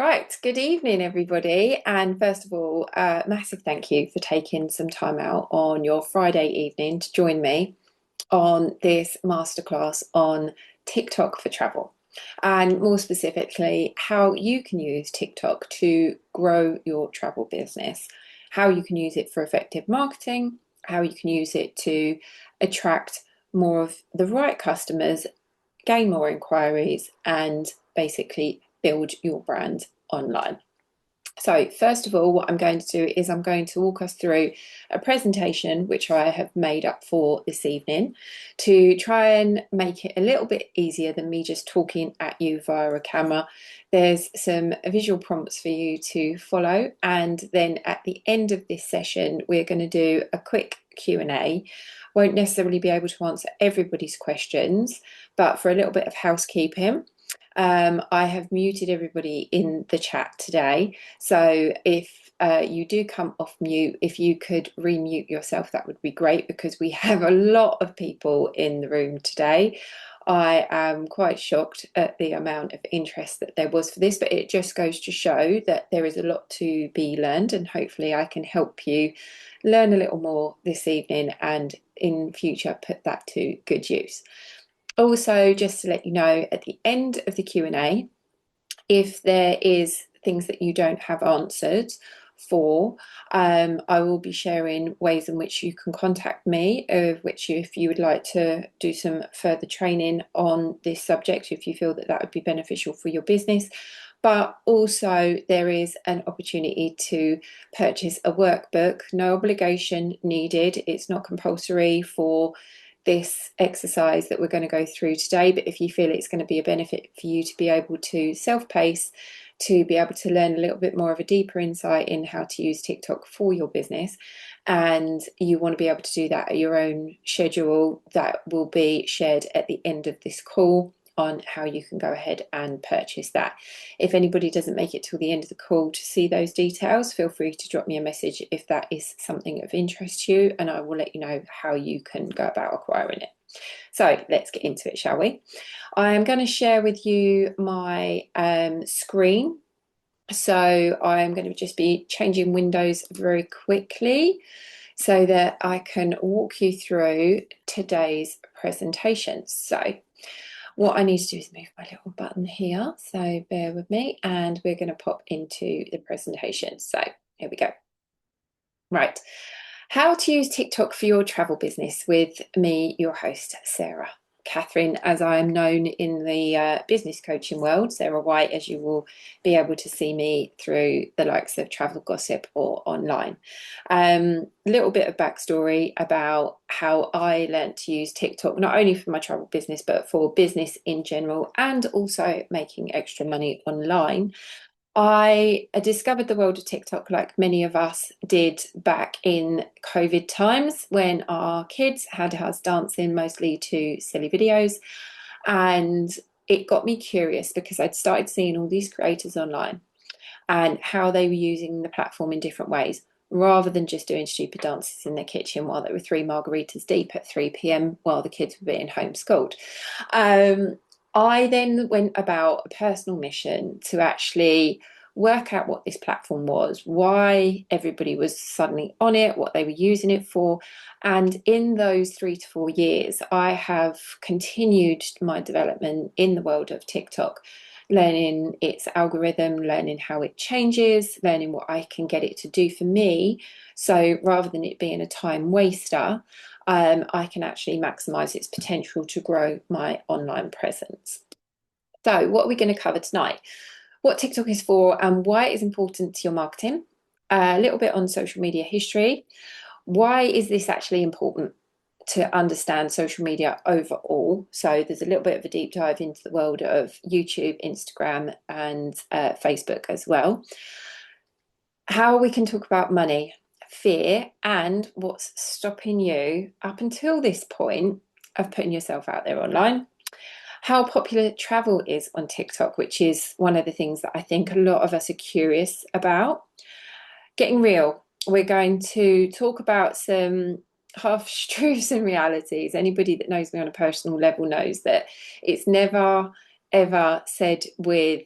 Right, good evening, everybody. And first of all, massive thank you for taking some time out on your Friday evening to join me on this masterclass on TikTok for travel. And more specifically, how you can use TikTok to grow your travel business, how you can use it for effective marketing, how you can use it to attract more of the right customers, gain more inquiries, and basically build your brand online. So first of all, what I'm going to do is I'm going to walk us through a presentation which I have made up for this evening to try and make it a little bit easier than me just talking at you via a camera. There's some visual prompts for you to follow, and then at the end of this session we're going to do a quick Q&A. Won't necessarily be able to answer everybody's questions, but for a little bit of housekeeping, I have muted everybody in the chat today. So if you do come off mute, if you could remute yourself, that would be great, because we have a lot of people in the room today. I am quite shocked at the amount of interest that there was for this, but it just goes to show that there is a lot to be learned, and hopefully I can help you learn a little more this evening and in future put that to good use. Also, just to let you know, at the end of the Q&A, if there is things that you don't have answered for, I will be sharing ways in which you can contact me, of which if you would like to do some further training on this subject, if you feel that that would be beneficial for your business. But also there is an opportunity to purchase a workbook, no obligation needed. It's not compulsory for this exercise that we're going to go through today, but if you feel it's going to be a benefit for you to be able to self-pace, to be able to learn a little bit more of a deeper insight in how to use TikTok for your business, and you want to be able to do that at your own schedule, that will be shared at the end of this call on how you can go ahead and purchase that. If anybody doesn't make it till the end of the call to see those details, feel free to drop me a message if that is something of interest to you, and I will let you know how you can go about acquiring it. So let's get into it, shall we? I am going to share with you my screen. So I am going to just be changing windows very quickly so that I can walk you through today's presentation. So what I need to do is move my little button here, so bear with me, and we're going to pop into the presentation. So here we go. Right, how to use TikTok for your travel business with me, your host, Sarah. Catherine, as I am known in the business coaching world, Sarah White, as you will be able to see me through the likes of Travel Gossip or online. A little bit of backstory about how I learnt to use TikTok, not only for my travel business, but for business in general, and also making extra money online. I discovered the world of TikTok like many of us did back in COVID times, when our kids had us dancing mostly to silly videos. And it got me curious because I'd started seeing all these creators online and how they were using the platform in different ways, rather than just doing stupid dances in their kitchen while they were three margaritas deep at 3 p.m. while the kids were being homeschooled. I then went about a personal mission to actually work out what this platform was, why everybody was suddenly on it, what they were using it for. And in those 3 to 4 years, I have continued my development in the world of TikTok, learning its algorithm, learning how it changes, learning what I can get it to do for me. So rather than it being a time waster, I can actually maximize its potential to grow my online presence. So what are we going to cover tonight? What TikTok is for and why it is important to your marketing. A little bit on social media history. Why is this actually important to understand social media overall? So there's a little bit of a deep dive into the world of YouTube, Instagram, and Facebook as well. How we can talk about money, fear, and what's stopping you up until this point of putting yourself out there online. How popular travel is on TikTok, which is one of the things that I think a lot of us are curious about. Getting real. We're going to talk about some half truths and realities. Anybody that knows me on a personal level knows that it's never ever said with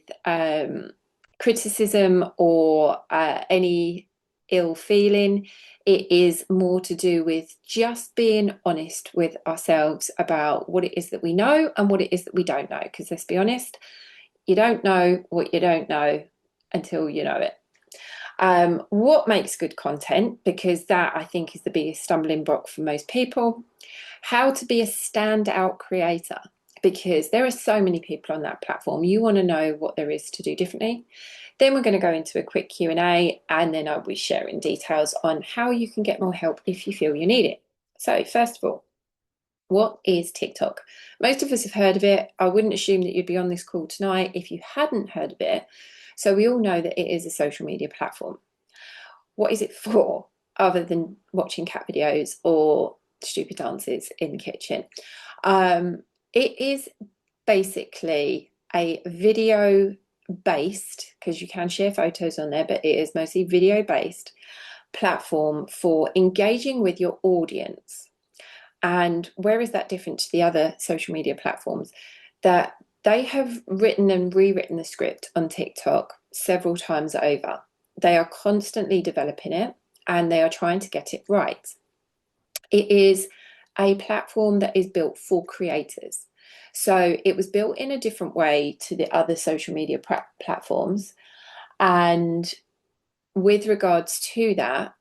criticism or any ill feeling. It is more to do with just being honest with ourselves about what it is that we know and what it is that we don't know. Because let's be honest, you don't know what you don't know until you know it. What makes good content? Because that I think is the biggest stumbling block for most people. How to be a standout creator, because there are so many people on that platform. You want to know what there is to do differently. Then we're going to go into a quick Q&A, and then I'll be sharing details on how you can get more help if you feel you need it. So first of all, what is TikTok? Most of us have heard of it. I wouldn't assume that you'd be on this call tonight if you hadn't heard of it. So we all know that it is a social media platform. What is it for, other than watching cat videos or stupid dances in the kitchen? It is basically a video based, because you can share photos on there, but it is mostly video based platform for engaging with your audience. And where is that different to the other social media platforms? That they have written and rewritten the script on TikTok several times over. They are constantly developing it and they are trying to get it right. It is a platform that is built for creators. So it was built in a different way to the other social media platforms. And with regards to that,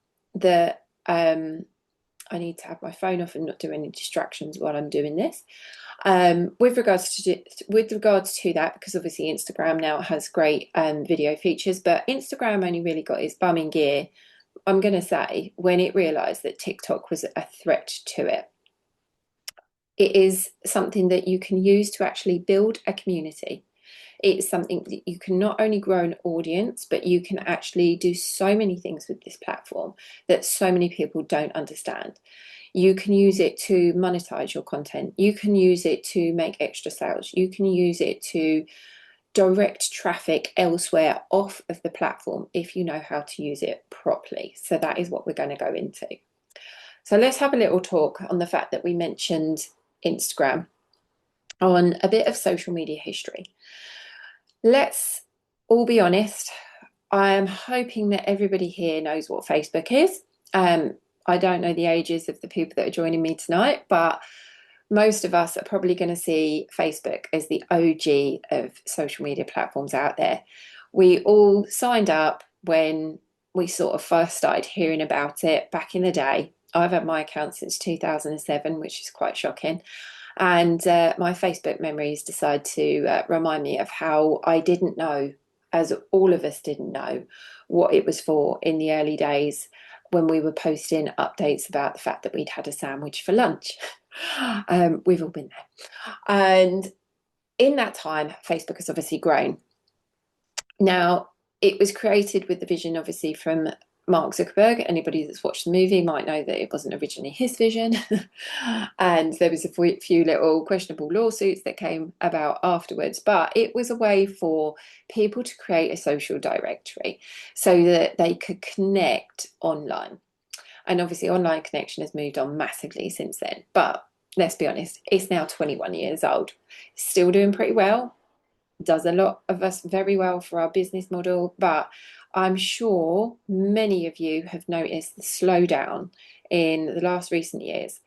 I need to have my phone off and not do any distractions while I'm doing this. With regards to that, because obviously Instagram now has great video features, but Instagram only really got its bum in gear, I'm going to say, when it realised that TikTok was a threat to it. It is something that you can use to actually build a community. It's something that you can not only grow an audience, but you can actually do so many things with this platform that so many people don't understand. You can use it to monetize your content. You can use it to make extra sales. You can use it to direct traffic elsewhere off of the platform if you know how to use it properly. So that is what we're going to go into. So let's have a little talk on the fact that we mentioned Instagram, on a bit of social media history. Let's all be honest. I am hoping that everybody here knows what Facebook is. I don't know the ages of the people that are joining me tonight, but most of us are probably going to see Facebook as the OG of social media platforms out there. We all signed up when we sort of first started hearing about it back in the day. I've had my account since 2007, which is quite shocking. And my Facebook memories decide to remind me of how I didn't know, as all of us didn't know, what it was for in the early days when we were posting updates about the fact that we'd had a sandwich for lunch. We've all been there. And in that time, Facebook has obviously grown. Now, it was created with the vision, obviously, from Mark Zuckerberg. Anybody that's watched the movie might know that it wasn't originally his vision. And there was a few little questionable lawsuits that came about afterwards. But it was a way for people to create a social directory so that they could connect online. And obviously, online connection has moved on massively since then. But let's be honest, it's now 21 years old. Still doing pretty well. Does a lot of us very well for our business model, but I'm sure many of you have noticed the slowdown in the last recent years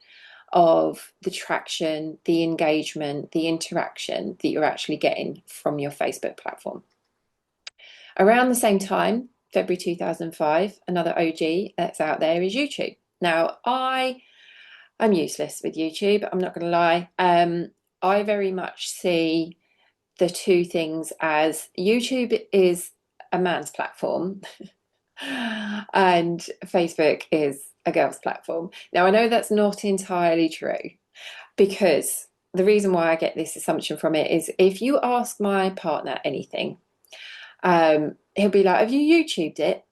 of the traction, the engagement, the interaction that you're actually getting from your Facebook platform. Around the same time, February 2005, another OG that's out there is YouTube. Now, I'm useless with YouTube, I'm not going to lie. I very much see the two things as YouTube is a man's platform and Facebook is a girl's platform. Now, I know that's not entirely true, because the reason why I get this assumption from it is if you ask my partner anything, he'll be like, have you YouTubed it?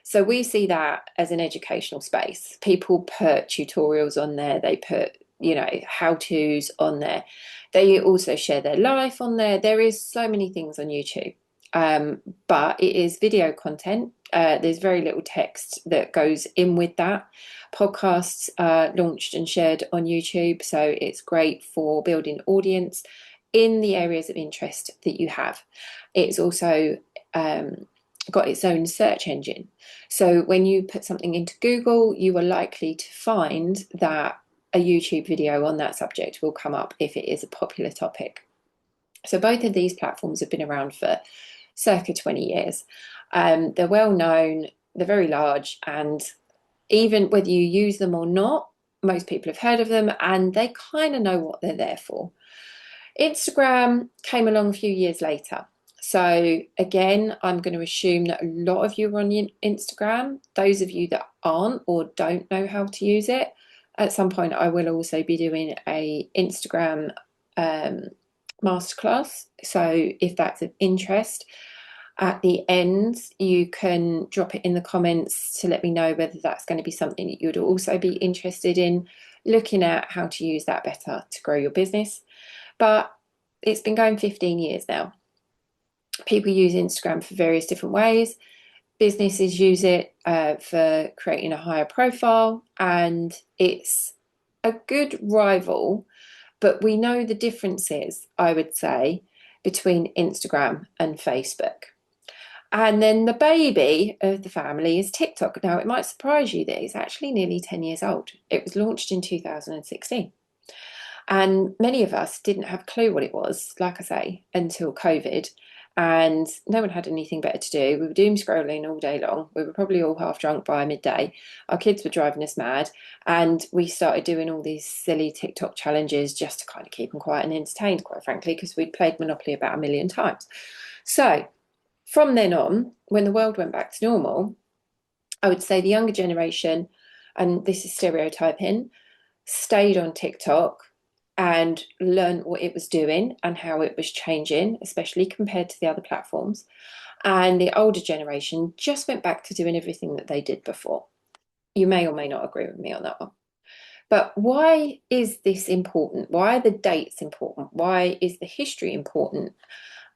So we see that as an educational space. People put tutorials on there, they put, how-tos on there. They also share their life on there. There is so many things on YouTube, but it is video content. There's very little text that goes in with that. Podcasts are launched and shared on YouTube, so it's great for building audience in the areas of interest that you have. It's also got its own search engine. So when you put something into Google, you are likely to find that a YouTube video on that subject will come up if it is a popular topic. So both of these platforms have been around for circa 20 years. They're well known, they're very large, and even whether you use them or not, most people have heard of them and they kind of know what they're there for. Instagram came along a few years later. So again, I'm going to assume that a lot of you are on Instagram. Those of you that aren't or don't know how to use it, at some point I will also be doing a Instagram masterclass. So if that's of interest, at the end, you can drop it in the comments to let me know whether that's going to be something that you'd also be interested in looking at how to use that better to grow your business. But it's been going 15 years now. People use Instagram for various different ways. Businesses use it for creating a higher profile, and it's a good rival. But we know the differences, I would say, between Instagram and Facebook. And then the baby of the family is TikTok. Now, it might surprise you that it's actually nearly 10 years old. It was launched in 2016. And many of us didn't have a clue what it was, like I say, until COVID. And no one had anything better to do. We were doom scrolling all day long. We were probably all half drunk by midday. Our kids were driving us mad. And we started doing all these silly TikTok challenges just to kind of keep them quiet and entertained, quite frankly, because we'd played Monopoly about 1,000,000 times. So from then on, when the world went back to normal, I would say the younger generation, and this is stereotyping, stayed on TikTok and learned what it was doing and how it was changing, especially compared to the other platforms. And the older generation just went back to doing everything that they did before. You may or may not agree with me on that one. But why is this important? Why are the dates important? Why is the history important?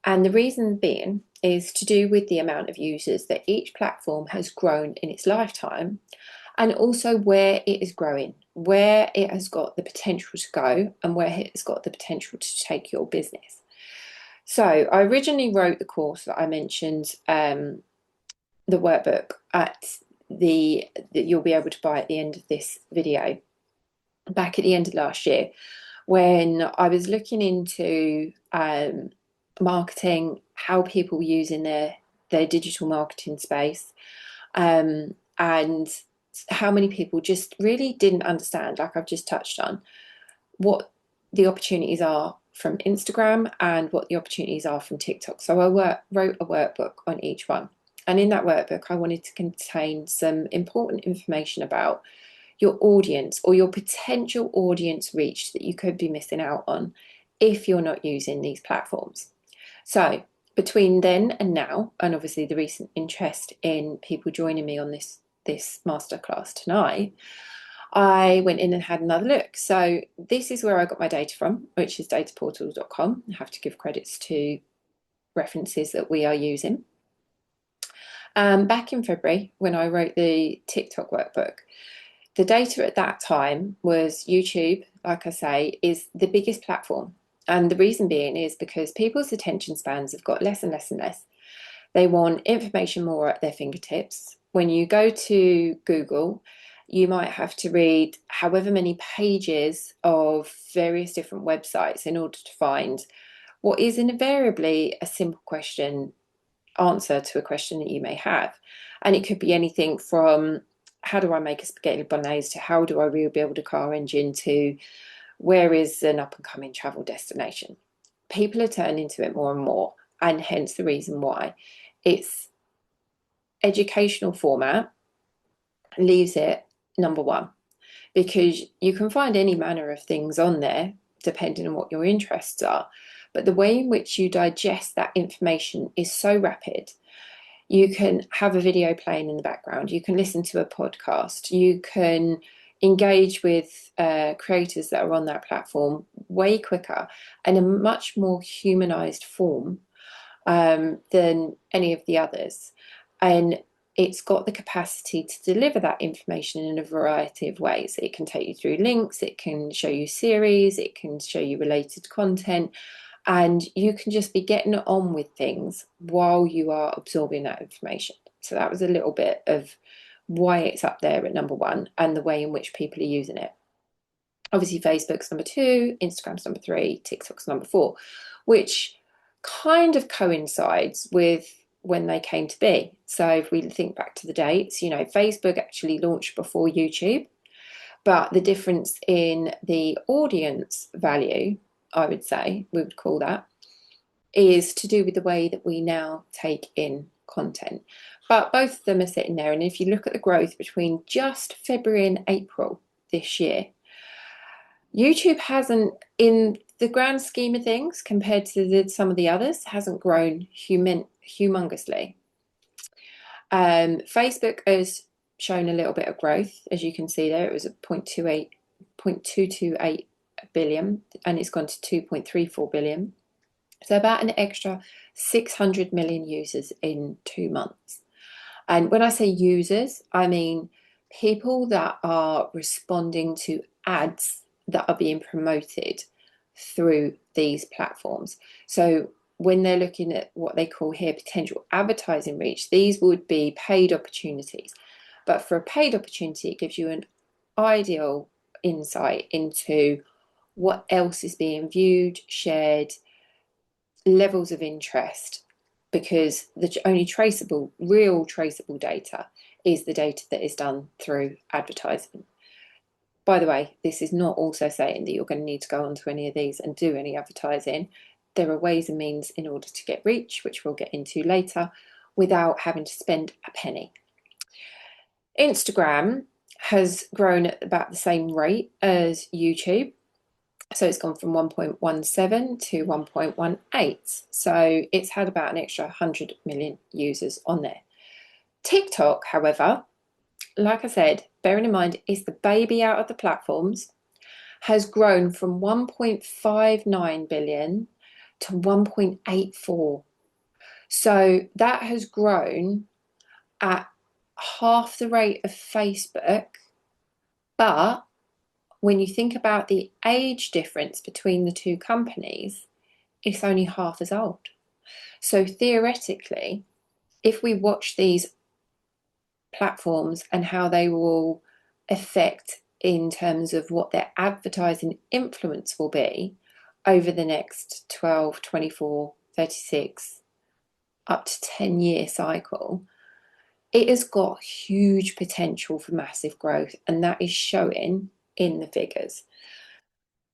And the reason being is to do with the amount of users that each platform has grown in its lifetime, and also where it is growing, where it has got the potential to go, and where it has got the potential to take your business. So I originally wrote the course that I mentioned, the workbook that you'll be able to buy at the end of this video, back at the end of last year, when I was looking into marketing, how people were using their digital marketing space, and how many people just really didn't understand, like I've just touched on, what the opportunities are from Instagram and what the opportunities are from TikTok. So I wrote a workbook on each one. And in that workbook, I wanted to contain some important information about your audience or your potential audience reach that you could be missing out on if you're not using these platforms. So between then and now, and obviously the recent interest in people joining me on this masterclass tonight, I went in and had another look. So this is where I got my data from, which is dataportal.com. I have to give credits to references that we are using. Back in February, when I wrote the TikTok workbook, the data at that time was YouTube, like I say, is the biggest platform. And the reason being is because people's attention spans have got less and less and less. They want information more at their fingertips. When you go to Google, you might have to read however many pages of various different websites in order to find what is invariably a simple answer to a question that you may have. And it could be anything from how do I make a spaghetti bolognese to how do I rebuild a car engine to where is an up and coming travel destination. People are turning to it more and more, and hence the reason why its educational format leaves it number one, because you can find any manner of things on there depending on what your interests are, but the way in which you digest that information is so rapid. You can have a video playing in the background, you can listen to a podcast, you can engage with creators that are on that platform way quicker and in a much more humanized form than any of the others. And it's got the capacity to deliver that information in a variety of ways. It can take you through links, it can show you series, it can show you related content, And you can just be getting on with things while you are absorbing that information. So that was a little bit of why it's up there at number one and the way in which people are using it. Obviously, Facebook's number two, Instagram's number three, TikTok's number four, which kind of coincides with when they came to be. So if we think back to the dates, Facebook actually launched before YouTube, but the difference in the audience value, I would say, we would call that, is to do with the way that we now take in content. But both of them are sitting there. And if you look at the growth between just February and April this year, YouTube hasn't, in the grand scheme of things, compared to some of the others, hasn't grown humongously. Facebook has shown a little bit of growth, as you can see there. It was at 0.228 billion, and it's gone to 2.34 billion. So about an extra 600 million users in 2 months. And when I say users, I mean people that are responding to ads that are being promoted through these platforms. So when they're looking at what they call here potential advertising reach, these would be paid opportunities. But for a paid opportunity, it gives you an ideal insight into what else is being viewed, shared, levels of interest, because the only real traceable data is the data that is done through advertising. By the way, this is not also saying that you're going to need to go onto any of these and do any advertising. There are ways and means in order to get reach, which we'll get into later, without having to spend a penny. Instagram has grown at about the same rate as YouTube. So it's gone from 1.17 to 1.18. So it's had about an extra 100 million users on there. TikTok, however, like I said, bearing in mind, is the baby out of the platforms, has grown from 1.59 billion to 1.84. So that has grown at half the rate of Facebook. But when you think about the age difference between the two companies, it's only half as old. So theoretically, if we watch these platforms and how they will affect in terms of what their advertising influence will be over the next 12, 24, 36, up to 10-year cycle, it has got huge potential for massive growth, and that is showing in the figures.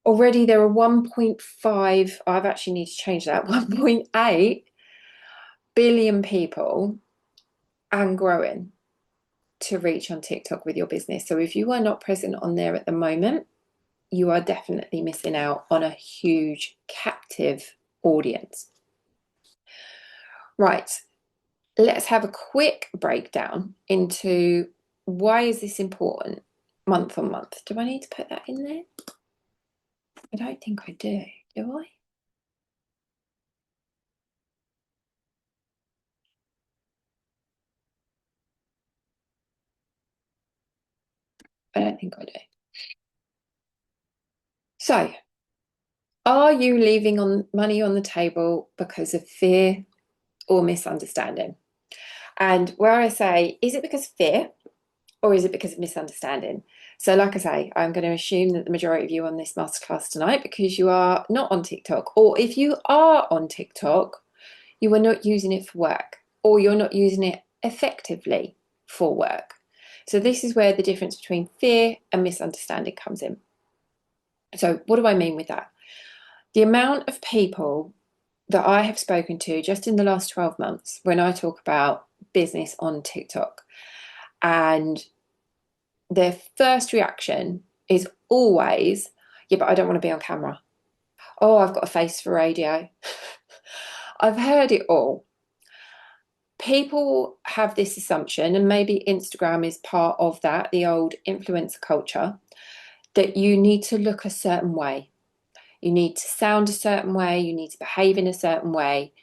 Already there are 1.5, I've actually need to change that, 1.8 billion people and growing to reach on TikTok with your business. So if you are not present on there at the moment, you are definitely missing out on a huge captive audience. Right, let's have a quick breakdown into why is this important month on month. Do I need to put that in there? I don't think I do I? I don't think I do. So, are you leaving money on the table because of fear or misunderstanding? And where I say, is it because of fear or is it because of misunderstanding? So like I say, I'm going to assume that the majority of you on this masterclass tonight, because you are not on TikTok, or if you are on TikTok, you are not using it for work, or you're not using it effectively for work. So this is where the difference between fear and misunderstanding comes in. So what do I mean with that? The amount of people that I have spoken to just in the last 12 months when I talk about business on TikTok, and their first reaction is always, yeah, but I don't want to be on camera. Oh, I've got a face for radio. I've heard it all. People have this assumption, and maybe Instagram is part of that, the old influencer culture, that you need to look a certain way. You need to sound a certain way. You need to behave in a certain way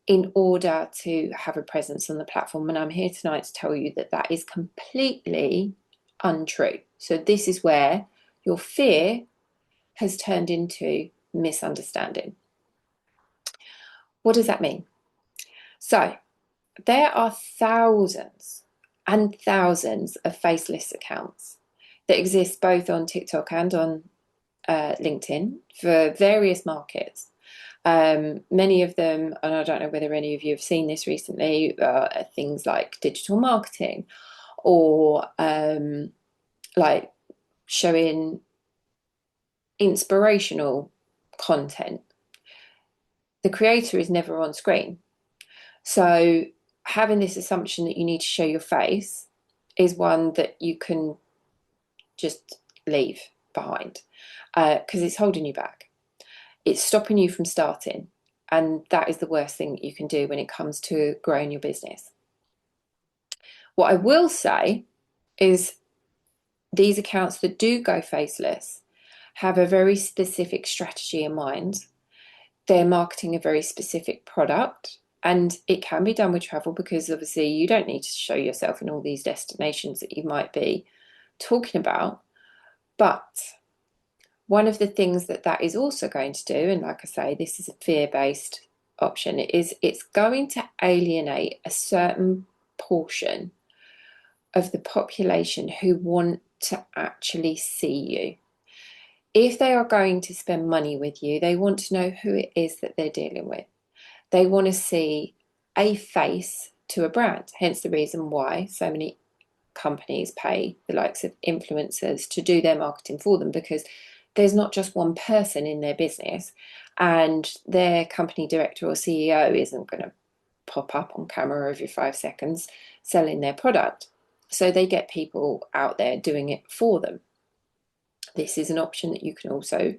in order to have a presence on the platform. And I'm here tonight to tell you that that is completely untrue. So this is where your fear has turned into misunderstanding. What does that mean? So there are thousands and thousands of faceless accounts that exist both on TikTok and on LinkedIn for various markets. Many of them, and I don't know whether any of you have seen this recently, are things like digital marketing or like showing inspirational content. The creator is never on screen. So having this assumption that you need to show your face is one that you can just leave behind because it's holding you back. It's stopping you from starting. And that is the worst thing that you can do when it comes to growing your business. What I will say is these accounts that do go faceless have a very specific strategy in mind. They're marketing a very specific product, and it can be done with travel because obviously you don't need to show yourself in all these destinations that you might be talking about. But one of the things that that is also going to do, and like I say, this is a fear-based option, is it's going to alienate a certain portion of the population who want to actually see you. If they are going to spend money with you, they want to know who it is that they're dealing with. They want to see a face to a brand, hence the reason why so many companies pay the likes of influencers to do their marketing for them, because there's not just one person in their business and their company director or CEO isn't going to pop up on camera every 5 seconds selling their product. So they get people out there doing it for them. This is an option that you can also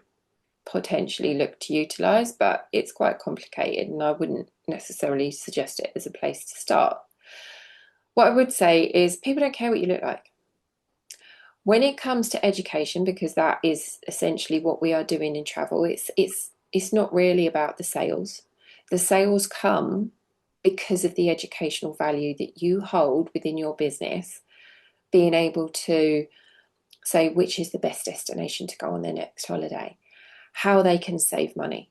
potentially look to utilize, but it's quite complicated and I wouldn't necessarily suggest it as a place to start. What I would say is people don't care what you look like. When it comes to education, because that is essentially what we are doing in travel, it's not really about the sales. The sales come because of the educational value that you hold within your business, being able to say which is the best destination to go on their next holiday, how they can save money,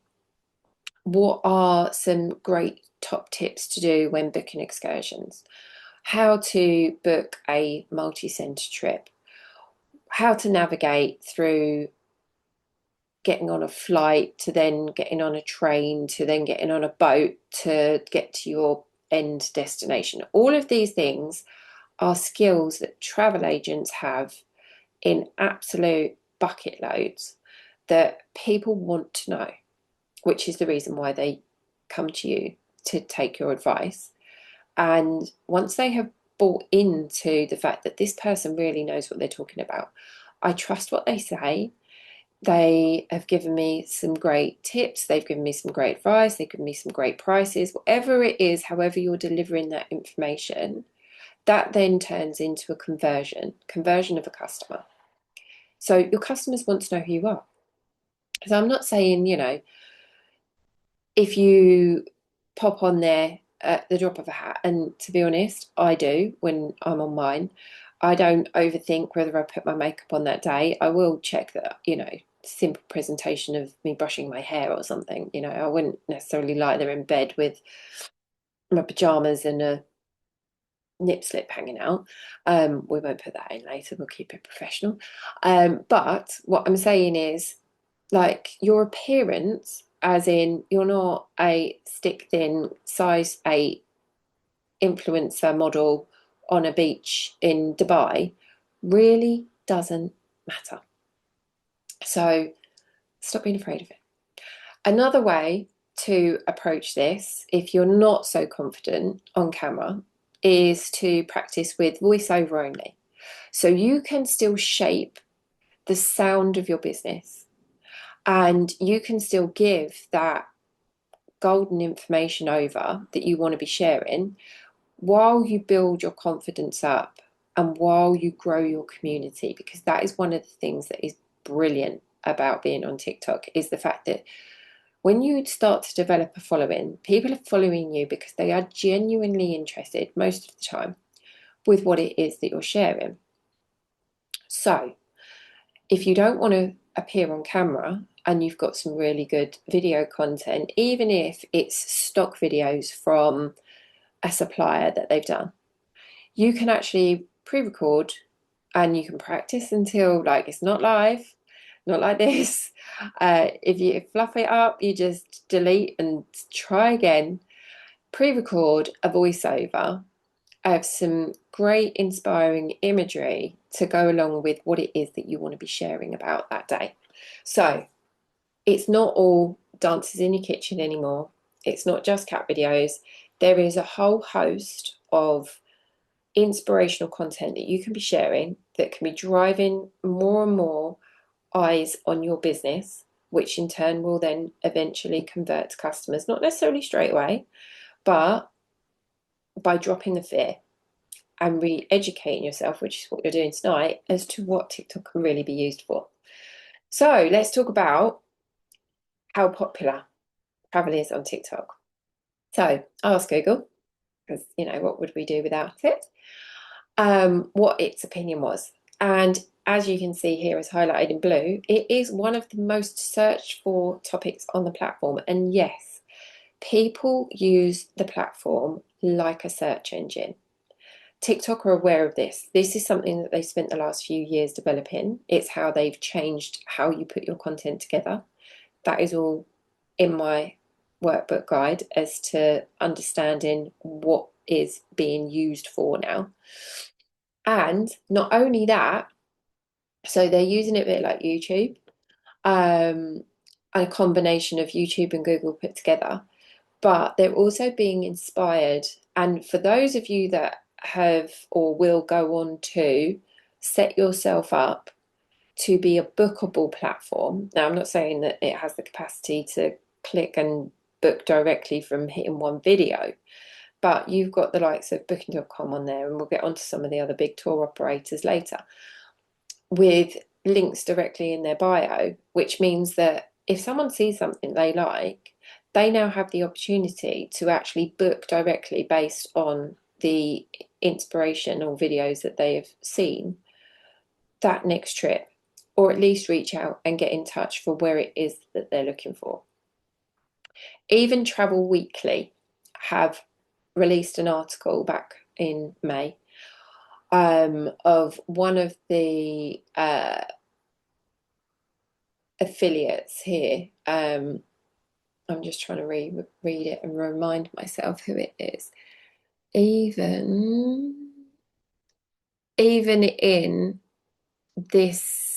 what are some great top tips to do when booking excursions, how to book a multi-centre trip, how to navigate through getting on a flight to then getting on a train to then getting on a boat to get to your end destination. All of these things are skills that travel agents have in absolute bucket loads that people want to know, which is the reason why they come to you to take your advice. And once they have bought into the fact that this person really knows what they're talking about, I trust what they say. They have given me some great tips. They've given me some great advice. They've given me some great prices. Whatever it is, however you're delivering that information, that then turns into a conversion of a customer. So your customers want to know who you are. So I'm not saying, if you pop on there at the drop of a hat, and to be honest, I do when I'm on mine. I don't overthink whether I put my makeup on that day. I will check that, simple presentation of me brushing my hair or something. I wouldn't necessarily lie there in bed with my pajamas and a nip slip hanging out. We won't put that in later, we'll keep it professional. But what I'm saying is, like, your appearance, as in you're not a stick thin size 8 influencer model on a beach in Dubai, really doesn't matter. So stop being afraid of it. Another way to approach this, if you're not so confident on camera, is to practice with voiceover only. So you can still shape the sound of your business and you can still give that golden information over that you want to be sharing while you build your confidence up and while you grow your community, because that is one of the things that is brilliant about being on TikTok, is the fact that when you start to develop a following, people are following you because they are genuinely interested most of the time with what it is that you're sharing. So if you don't want to appear on camera and you've got some really good video content, even if it's stock videos from a supplier that they've done, you can actually pre-record and you can practice until like it's not live, not like this. If you fluff it up, you just delete and try again. Pre-record a voiceover of some great inspiring imagery to go along with what it is that you want to be sharing about that day. So it's not all dances in your kitchen anymore. It's not just cat videos. There is a whole host of inspirational content that you can be sharing that can be driving more and more eyes on your business, which in turn will then eventually convert to customers, not necessarily straight away, but by dropping the fear and re-educating yourself, which is what you're doing tonight, as to what TikTok can really be used for. So let's talk about how popular travel is on TikTok. So ask Google, because what would we do without it? What its opinion was. And as you can see here, as highlighted in blue, it is one of the most searched for topics on the platform. And yes, people use the platform like a search engine. TikTok are aware of this. This is something that they spent the last few years developing. It's how they've changed how you put your content together. That is all in my workbook guide as to understanding what is being used for now. And not only that, so they're using it a bit like YouTube, a combination of YouTube and Google put together, but they're also being inspired. And for those of you that have or will go on to set yourself up to be a bookable platform. Now, I'm not saying that it has the capacity to click and book directly from hitting one video, but you've got the likes of booking.com on there, and we'll get onto some of the other big tour operators later, with links directly in their bio, which means that if someone sees something they like, they now have the opportunity to actually book directly based on the inspiration or videos that they have seen that next trip, or at least reach out and get in touch for where it is that they're looking for. Even Travel Weekly have released an article back in May of one of the affiliates here. I'm just trying to read it and remind myself who it is. Even in this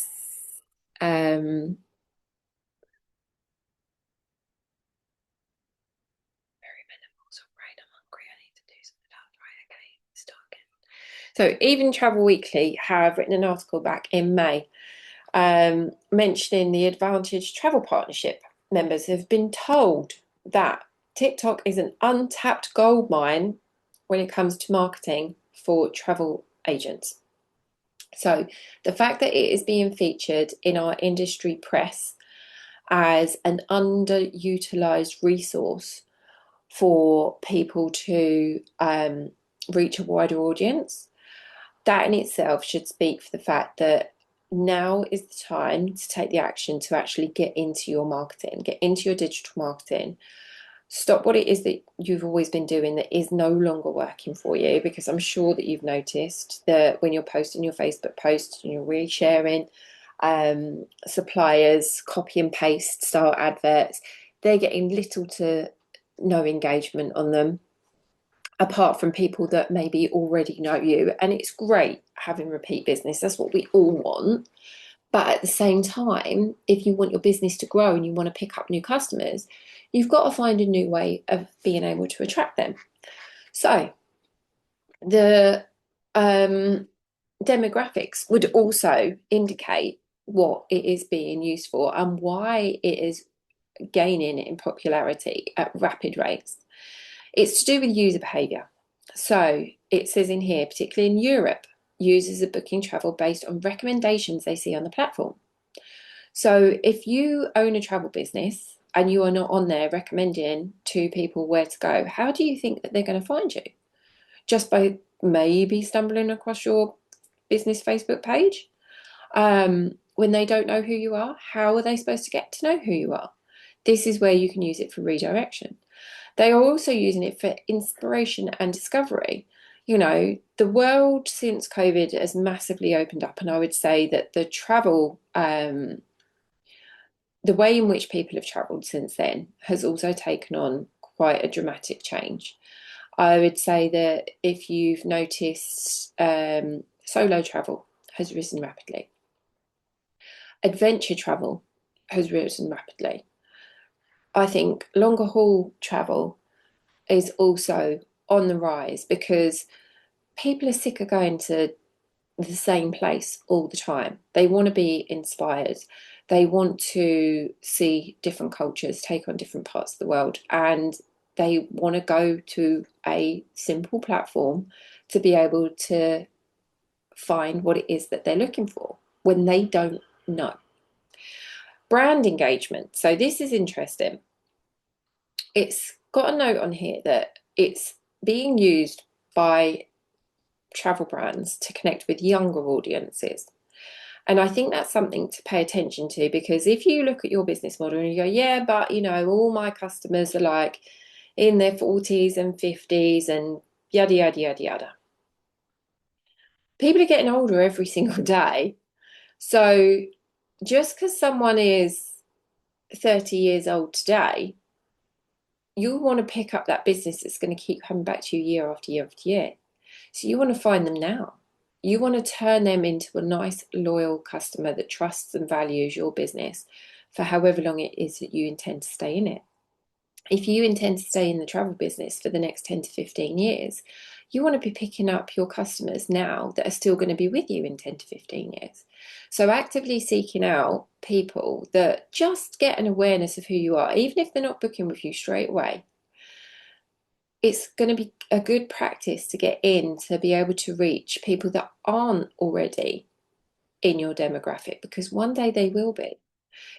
So even Travel Weekly have written an article back in May mentioning the Advantage Travel Partnership members have been told that TikTok is an untapped gold mine when it comes to marketing for travel agents. So the fact that it is being featured in our industry press as an underutilized resource for people to reach a wider audience, that in itself should speak for the fact that now is the time to take the action to actually get into your marketing, get into your digital marketing. Stop what it is that you've always been doing that is no longer working for you, because I'm sure that you've noticed that when you're posting your Facebook posts and you're resharing suppliers, copy and paste style adverts, they're getting little to no engagement on them, apart from people that maybe already know you. And it's great having repeat business. That's what we all want. But at the same time, if you want your business to grow and you want to pick up new customers, you've got to find a new way of being able to attract them. So the demographics would also indicate what it is being used for and why it is gaining in popularity at rapid rates. It's to do with user behavior. So it says in here, particularly in Europe, users are booking travel based on recommendations they see on the platform. So if you own a travel business and you are not on there recommending to people where to go, how do you think that they're going to find you? Just by maybe stumbling across your business Facebook page? when they don't know who you are, how are they supposed to get to know who you are? This is where you can use it for redirection. They are also using it for inspiration and discovery. You know, the world since COVID has massively opened up, and I would say that the travel, the way in which people have travelled since then has also taken on quite a dramatic change. I would say that if you've noticed, solo travel has risen rapidly. Adventure travel has risen rapidly. I think longer haul travel is also on the rise because people are sick of going to the same place all the time. They want to be inspired. They want to see different cultures, take on different parts of the world, and they want to go to a simple platform to be able to find what it is that they're looking for when they don't know. Brand engagement. So this is interesting. It's got a note on here that it's being used by travel brands to connect with younger audiences. And I think that's something to pay attention to, because if you look at your business model and you go, yeah, but you know, all my customers are like in their 40s and 50s and yada, yada, yada, yada. People are getting older every single day. So just because someone is 30 years old today, you want to pick up that business that's going to keep coming back to you year after year after year. So you want to find them now. You want to turn them into a nice, loyal customer that trusts and values your business for however long it is that you intend to stay in it. If you intend to stay in the travel business for the next 10 to 15 years, you want to be picking up your customers now that are still going to be with you in 10 to 15 years. So actively seeking out people that just get an awareness of who you are, even if they're not booking with you straight away. It's going to be a good practice to get in to be able to reach people that aren't already in your demographic, because one day they will be.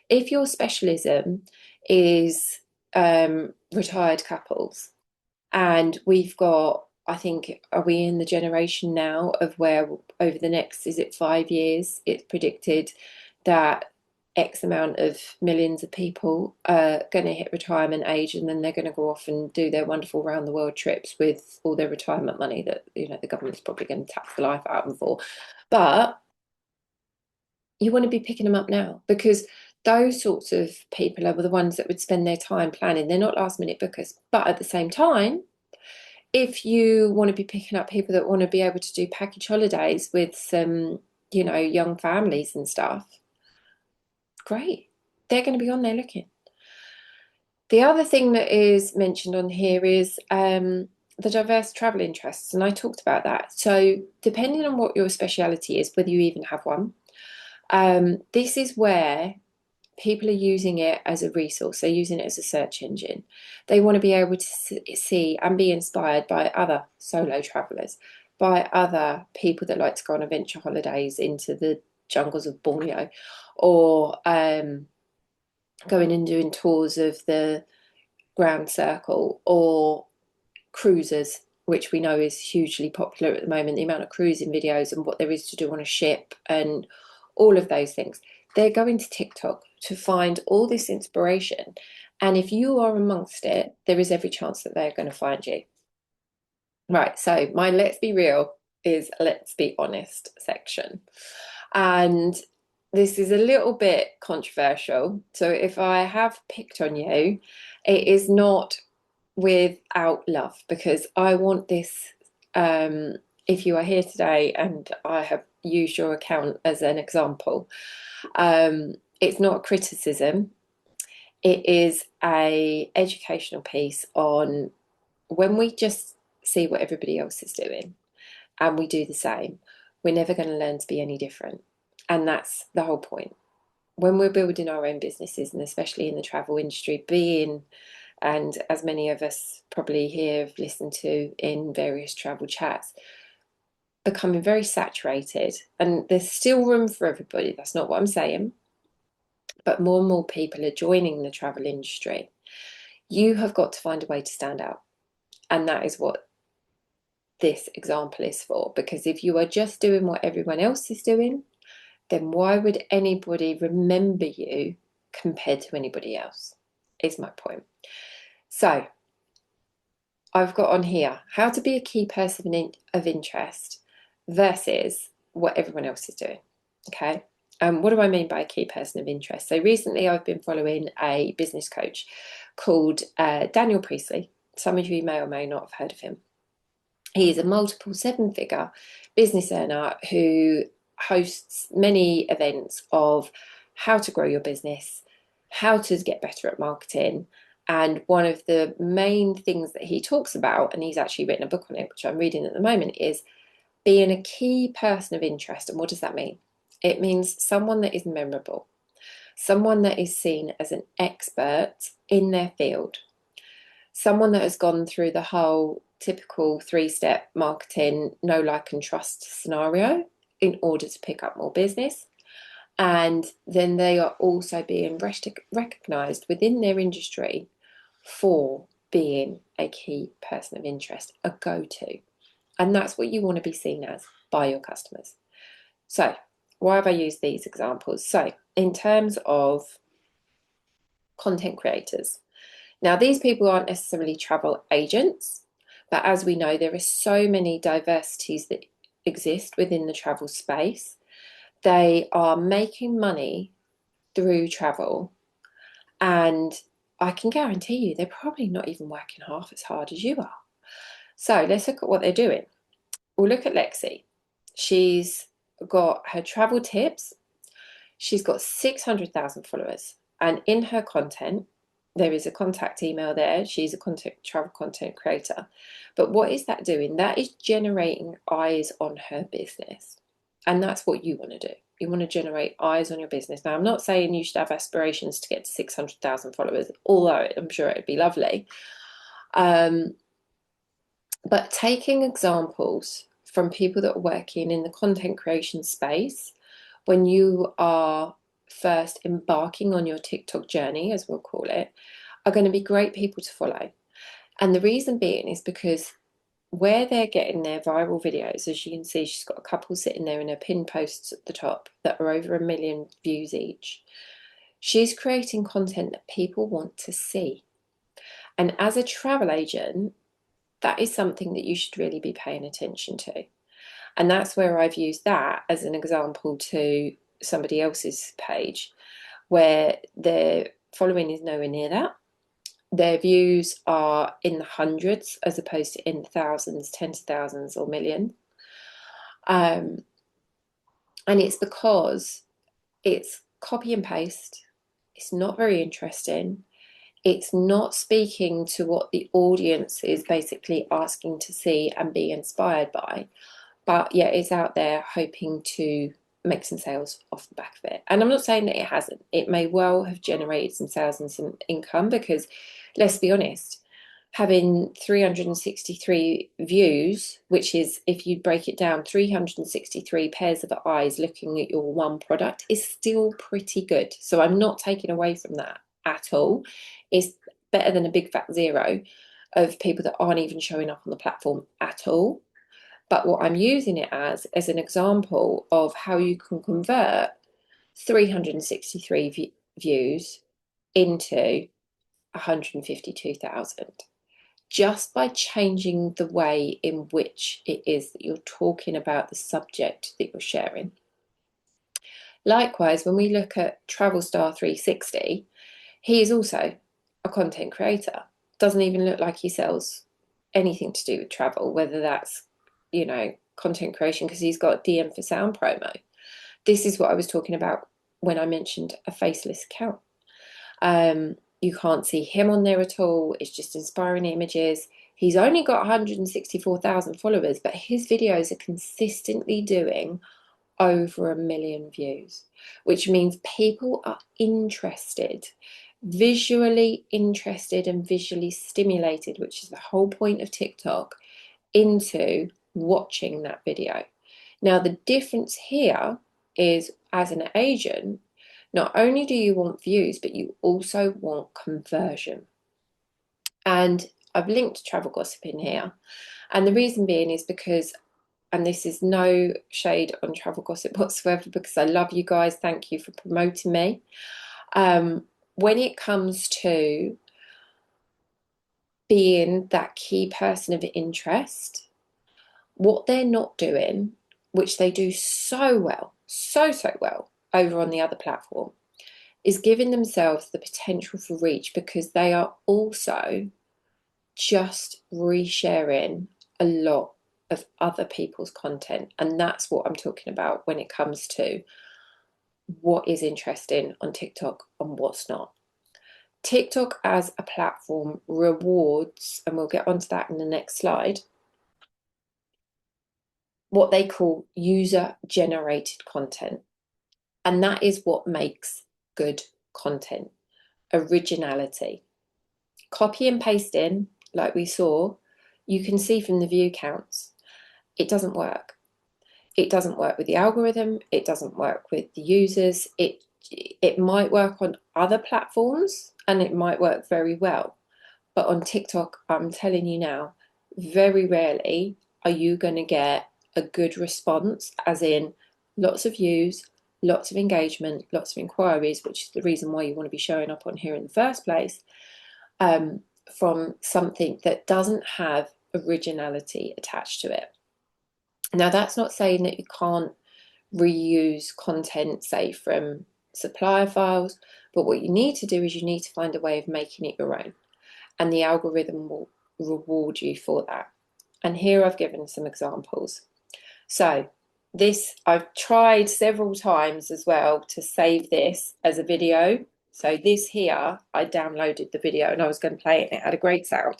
If your specialism is retired couples, and we've got, I think, are we in the generation now of where over the next, is it 5 years, it's predicted that X amount of millions of people are going to hit retirement age, and then they're going to go off and do their wonderful round the world trips with all their retirement money that, you know, the government's probably going to tax the life out of them for. But you want to be picking them up now, because those sorts of people are the ones that would spend their time planning. They're not last minute bookers. But at the same time, if you want to be picking up people that want to be able to do package holidays with some, you know, young families and stuff, great. They're going to be on there looking. The other thing that is mentioned on here is the diverse travel interests, and I talked about that. So depending on what your speciality is, whether you even have one, this is where people are using it as a resource. They're using it as a search engine. They want to be able to see and be inspired by other solo travelers, by other people that like to go on adventure holidays into the jungles of Borneo, or going and doing tours of the Grand Circle, or cruises, which we know is hugely popular at the moment. The amount of cruising videos and what there is to do on a ship and all of those things. They're going to TikTok to find all this inspiration. And if you are amongst it, there is every chance that they're going to find you. Right, so my let's be real is let's be honest section. And this is a little bit controversial. So if I have picked on you, it is not without love, because I want this, if you are here today and I have used your account as an example, it's not a criticism. It is a educational piece on when we just see what everybody else is doing and we do the same, we're never going to learn to be any different. And that's the whole point. When we're building our own businesses, and especially in the travel industry, and as many of us probably here have listened to in various travel chats, becoming very saturated. And there's still room for everybody. That's not what I'm saying. But more and more people are joining the travel industry. You have got to find a way to stand out. And that is what this example is for. Because if you are just doing what everyone else is doing, then why would anybody remember you compared to anybody else? Is my point. So I've got on here how to be a key person of interest versus what everyone else is doing. Okay. What do I mean by a key person of interest? So recently I've been following a business coach called Daniel Priestley. Some of you may or may not have heard of him. He is a multiple seven-figure business earner who hosts many events of how to grow your business, how to get better at marketing. And one of the main things that he talks about, and he's actually written a book on it, which I'm reading at the moment, is being a key person of interest. And what does that mean? It means someone that is memorable, someone that is seen as an expert in their field, someone that has gone through the whole typical three-step marketing, know, like, and trust scenario in order to pick up more business. And then they are also being recognized within their industry for being a key person of interest, a go-to. And that's what you want to be seen as by your customers. So why have I used these examples? So in terms of content creators, now these people aren't necessarily travel agents, but as we know, there are so many diversities that exist within the travel space. They are making money through travel, and I can guarantee you they're probably not even working half as hard as you are. So let's look at what they're doing. We'll look at Lexi. She's got her travel tips. She's got 600,000 followers, and in her content, there is a contact email there. She's a travel content creator. But what is that doing? That is generating eyes on her business. And that's what you want to do. You want to generate eyes on your business. Now, I'm not saying you should have aspirations to get to 600,000 followers, although I'm sure it'd be lovely. But taking examples from people that are working in the content creation space, when you are first embarking on your TikTok journey, as we'll call it, are going to be great people to follow. And the reason being is because where they're getting their viral videos, as you can see, she's got a couple sitting there in her pin posts at the top that are over 1 million views each. She's creating content that people want to see. And as a travel agent, that is something that you should really be paying attention to. And that's where I've used that as an example to somebody else's page where their following is nowhere near that. Their views are in the hundreds as opposed to in the thousands, tens of thousands, or millions. And it's because it's copy and paste. It's not very interesting. It's not speaking to what the audience is basically asking to see and be inspired by. But yeah, it's out there hoping to make some sales off the back of it. And I'm not saying that it hasn't. It may well have generated some sales and some income because, let's be honest, having 363 views, which is, if you break it down, 363 pairs of eyes looking at your one product, is still pretty good. So I'm not taking away from that at all. It's better than a big fat zero of people that aren't even showing up on the platform at all. But what I'm using it as an example of how you can convert 363 views into 152,000 just by changing the way in which it is that you're talking about the subject that you're sharing. Likewise, when we look at Travel Star 360, he is also a content creator. Doesn't even look like he sells anything to do with travel, whether that's, content creation, because he's got DM for sound promo. This is what I was talking about when I mentioned a faceless account. You can't see him on there at all. It's just inspiring images. He's only got 164,000 followers, but his videos are consistently doing over 1 million views, which means people are interested, visually interested and visually stimulated, which is the whole point of TikTok, into watching that video. Now, the difference here is, as an agent, not only do you want views, but you also want conversion. And I've linked Travel Gossip in here. And the reason being is because and this is no shade on travel gossip whatsoever, because I love you guys. Thank you for promoting me. When it comes to being that key person of interest, what they're not doing, which they do so well, so well over on the other platform, is giving themselves the potential for reach, because they are also just resharing a lot of other people's content. And that's what I'm talking about when it comes to what is interesting on TikTok and what's not. TikTok as a platform rewards, and we'll get onto that in the next slide, what they call user generated content. And that is what makes good content: originality. Copy and pasting, like we saw, you can see from the view counts, it doesn't work. It doesn't work with the algorithm. It doesn't work with the users. It might work on other platforms and it might work very well. But on TikTok, I'm telling you now, very rarely are you going to get a good response, as in lots of views, lots of engagement, lots of inquiries, which is the reason why you want to be showing up on here in the first place, from something that doesn't have originality attached to it. Now, that's not saying that you can't reuse content, say, from supplier files, but what you need to do is you need to find a way of making it your own, and the algorithm will reward you for that. And here I've given some examples. So this, I've tried several times as well to save this as a video. So this here, I downloaded the video and I was going to play it and it had a great sound.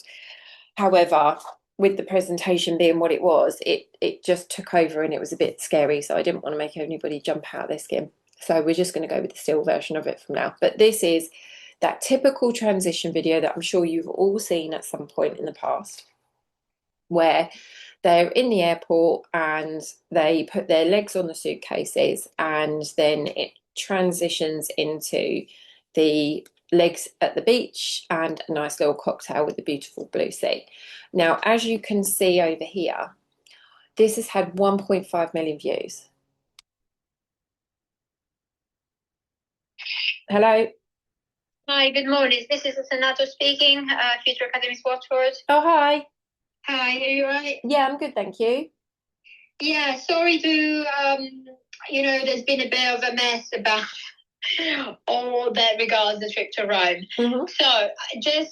However, with the presentation being what it was, it just took over and it was a bit scary. So I didn't want to make anybody jump out of their skin. So we're just going to go with the still version of it from now. But this is that typical transition video that I'm sure you've all seen at some point in the past, where they're in the airport and they put their legs on the suitcases, and then it transitions into the legs at the beach and a nice little cocktail with a beautiful blue sea. Now, as you can see over here, this has had 1.5 million views. Hello. Hi, good morning. This is Senato speaking, Future Academies Watford. Oh, hi. Hi, are you right? Yeah, I'm good, thank you. Yeah, sorry to, there's been a bit of a mess about all that regards the trip to Rome. So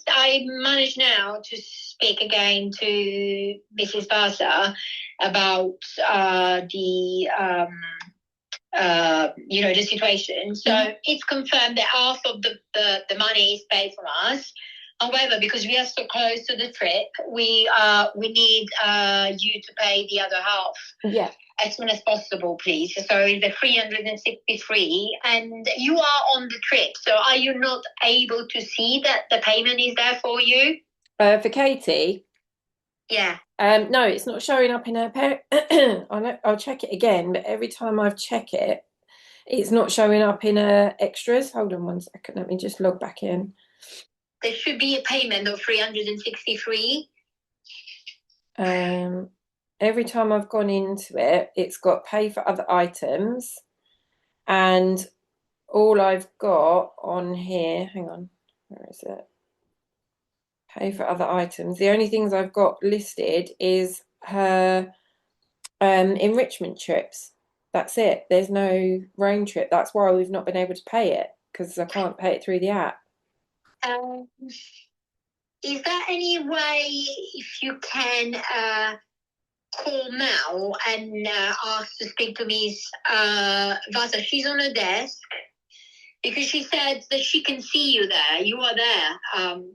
I managed now to speak again to Mrs. Vasa about the situation. So it's confirmed that half of the money is paid from us. However, because we are so close to the trip, we need you to pay the other half as soon as possible, please. So the 363, and you are on the trip. So are you not able to see that the payment is there for you? For Katie? Yeah. No, it's not showing up in her I'll check it again, but every time I've checked it, it's not showing up in her extras. Hold on 1 second. Let me just log back in. There should be a payment of 363. Every time I've gone into it, it's got pay for other items, and all I've got on here, hang on, where is it? Pay for other items. The only things I've got listed is her enrichment trips. That's it. There's no Rome trip. That's why we've not been able to pay it, because I can't pay it through the app. Is there any way if you can call now and ask to speak to Miss Vasa? She's on her desk, because she said that she can see you there. You are there.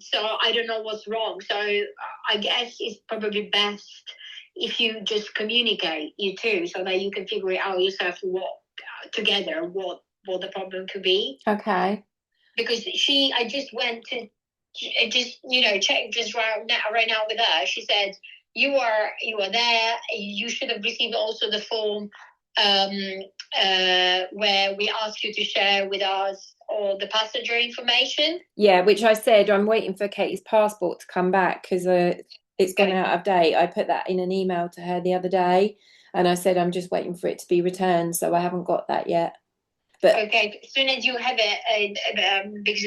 So I don't know what's wrong. So I guess it's probably best if you just communicate, you two, so that you can figure it out yourself together what the problem could be. Okay. Because I just went to check just right now with her. She said you are there. You should have received also the form where we ask you to share with us all the passenger information. Yeah, which I said I'm waiting for Katie's passport to come back, because it's gone out of date. I put that in an email to her the other day, And I said, I'm just waiting for it to be returned. So I haven't got that yet. But okay, as soon as you have it, because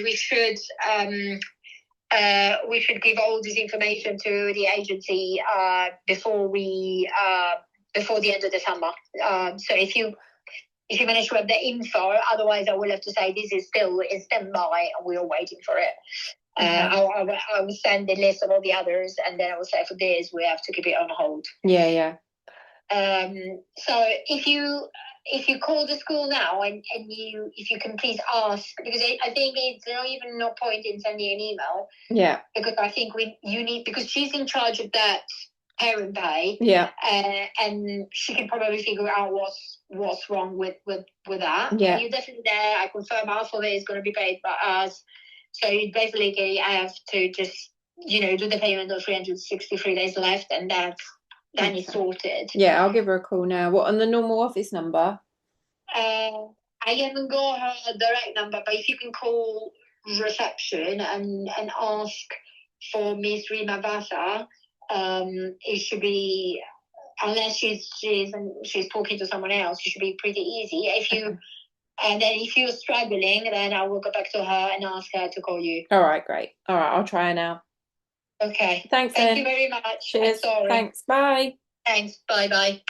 we should give all this information to the agency before the end of the summer. So if you manage to have the info, otherwise I will have to say this is still in standby and we're waiting for it. Okay. I will send the list of all the others, and then I will say for this we have to keep it on hold. Yeah. So if you call the school now and if you can please ask, because I think it's not even no point in sending an email. Yeah. Because I think you need, because she's in charge of that parent pay. Yeah. And she can probably figure out what's wrong with that. Yeah. And you're definitely there. I confirm half of it is going to be paid by us. So you basically have to just, do the payment of 363 days left, and then it's sorted. Yeah, I'll give her a call now. What, on the normal office number? I haven't got her direct number, but if you can call reception and ask for Miss Rima Vasa, it should be, unless she's talking to someone else, it should be pretty easy. And then if you're struggling, then I will go back to her and ask her to call you. All right, great. All right, I'll try her now. Okay. Thanks, Thank you very much. Cheers. Sorry. Thanks. Bye. Thanks. Bye.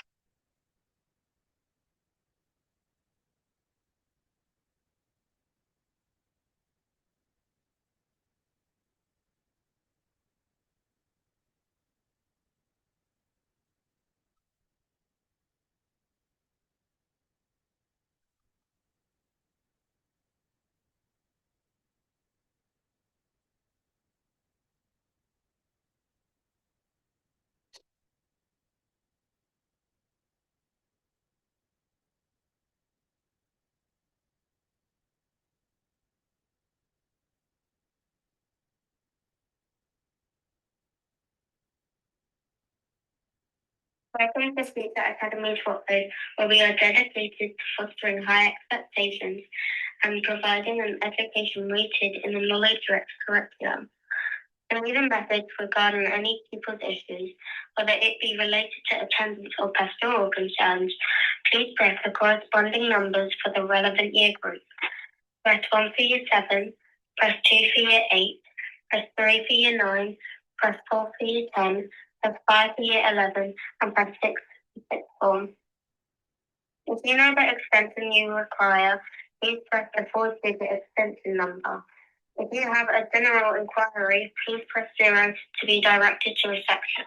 Welcome to Speaker Academy Watford, where we are dedicated to fostering high expectations and providing an education rooted in the knowledge-rich curriculum. And even methods regarding any pupils' issues, whether it be related to attendance or pastoral concerns, please press the corresponding numbers for the relevant year group. Press 1 for year 7, press 2 for year 8, press 3 for year 9, press 4 for year 10, press 5 for year 11, and press 6 for sixth form. If you know the extension you require, please press the 4-digit extension number. If you have a general inquiry, please press 0 to be directed to reception.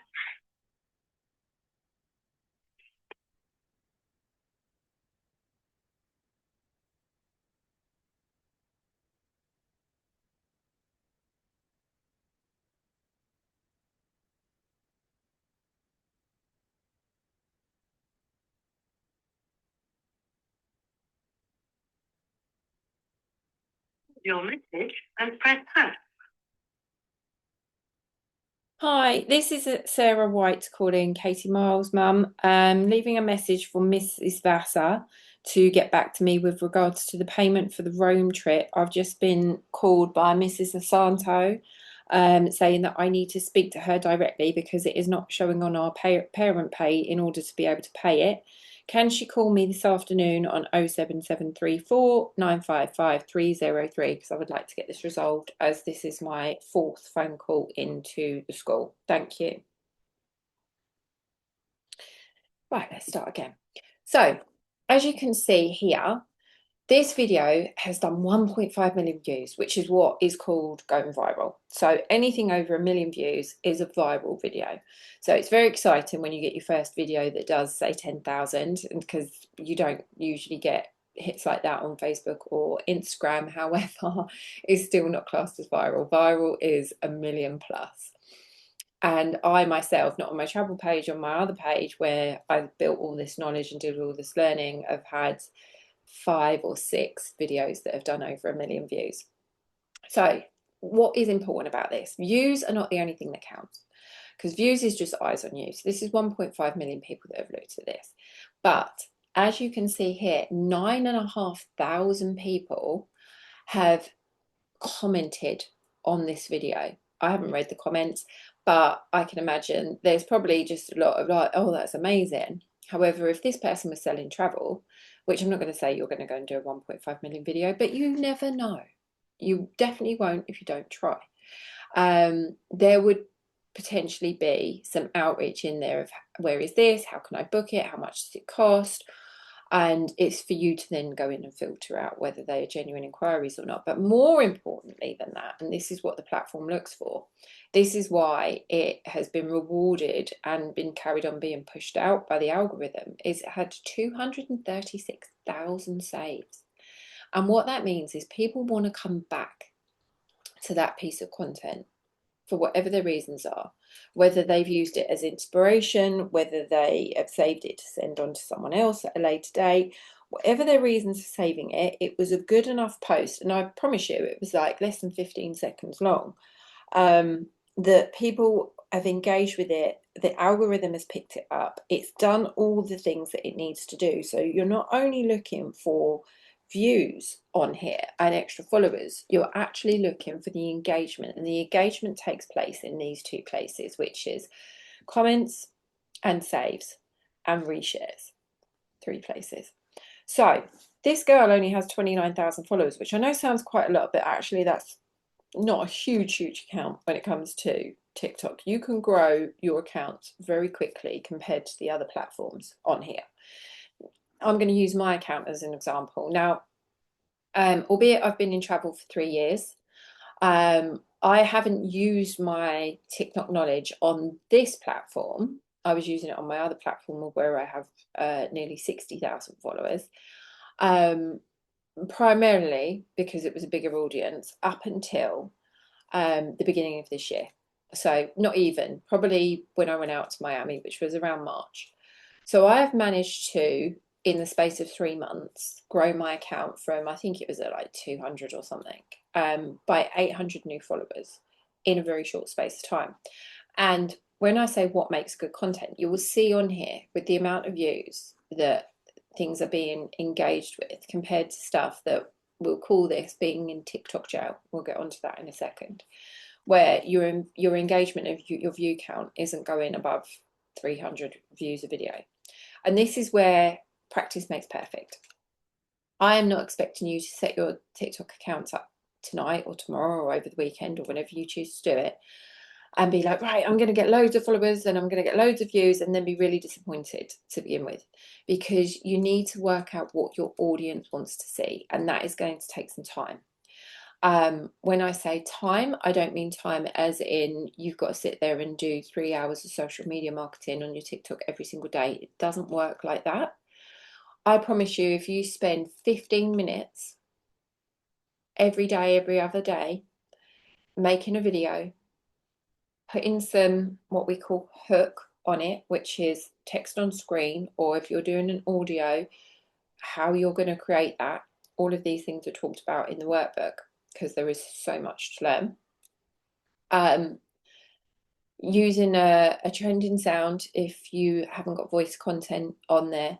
Your message and press #. Hi, this is Sarah White calling, Katie Miles' mum, leaving a message for Mrs. Vassar to get back to me with regards to the payment for the Rome trip. I've just been called by Mrs. Asanto saying that I need to speak to her directly because it is not showing on our parent pay in order to be able to pay it. Can she call me this afternoon on 07734 955 303, because I would like to get this resolved, as this is my 4th phone call into the school. Thank you. Right, let's start again. So, as you can see here, this video has done 1.5 million views, which is what is called going viral. So anything over 1 million views is a viral video. So it's very exciting when you get your first video that does, say, 10,000, because you don't usually get hits like that on Facebook or Instagram. However, it's still not classed as viral. Viral is 1 million plus. And I myself, not on my travel page, on my other page where I built all this knowledge and did all this learning, I've had 5 or 6 videos that have done over 1 million views. So what is important about this? Views are not the only thing that counts, because views is just eyes on you. So this is 1.5 million people that have looked at this. But as you can see here, 9,500 people have commented on this video. I haven't read the comments, but I can imagine there's probably just a lot of like, oh, that's amazing. However, if this person was selling travel, which I'm not going to say you're going to go and do a 1.5 million video, but you never know. You definitely won't if you don't try. There would potentially be some outreach in there of where is this, how can I book it, how much does it cost, and it's for you to then go in and filter out whether they are genuine inquiries or not. But more importantly than that, and this is what the platform looks for, this is why it has been rewarded and been carried on being pushed out by the algorithm, is it had 236,000 saves. And what that means is people want to come back to that piece of content for whatever their reasons are, whether they've used it as inspiration, whether they have saved it to send on to someone else at a later date, whatever their reasons for saving it, it was a good enough post. And I promise you, it was like less than 15 seconds long, that people have engaged with it. The algorithm has picked it up. It's done all the things that it needs to do. So you're not only looking for views on here and extra followers, you're actually looking for the engagement, and the engagement takes place in these two places, which is comments and saves and reshares. 3 places. So this girl only has 29,000 followers, which I know sounds quite a lot, but actually that's not a huge account when it comes to TikTok. You can grow your account very quickly compared to the other platforms on here. I'm going to use my account as an example. Now, albeit I've been in travel for 3 years, I haven't used my TikTok knowledge on this platform. I was using it on my other platform where I have nearly 60,000 followers, primarily because it was a bigger audience up until the beginning of this year. So not even, probably when I went out to Miami, which was around March. So I have managed to, in the space of 3 months, grow my account from, I think it was at like 200 or something, by 800 new followers in a very short space of time. And when I say what makes good content, you will see on here with the amount of views that things are being engaged with compared to stuff that we'll call this being in TikTok jail. We'll get onto that in a second, where your engagement of your view count isn't going above 300 views a video. And this is where practice makes perfect. I am not expecting you to set your TikTok accounts up tonight or tomorrow or over the weekend or whenever you choose to do it and be like, right, I'm going to get loads of followers and I'm going to get loads of views, and then be really disappointed to begin with, because you need to work out what your audience wants to see, and that is going to take some time. When I say time, I don't mean time as in you've got to sit there and do 3 hours of social media marketing on your TikTok every single day. It doesn't work like that. I promise you, if you spend 15 minutes every day, every other day, making a video, putting some what we call hook on it, which is text on screen, or if you're doing an audio, how you're going to create that. All of these things are talked about in the workbook because there is so much to learn. Using a trending sound if you haven't got voice content on there,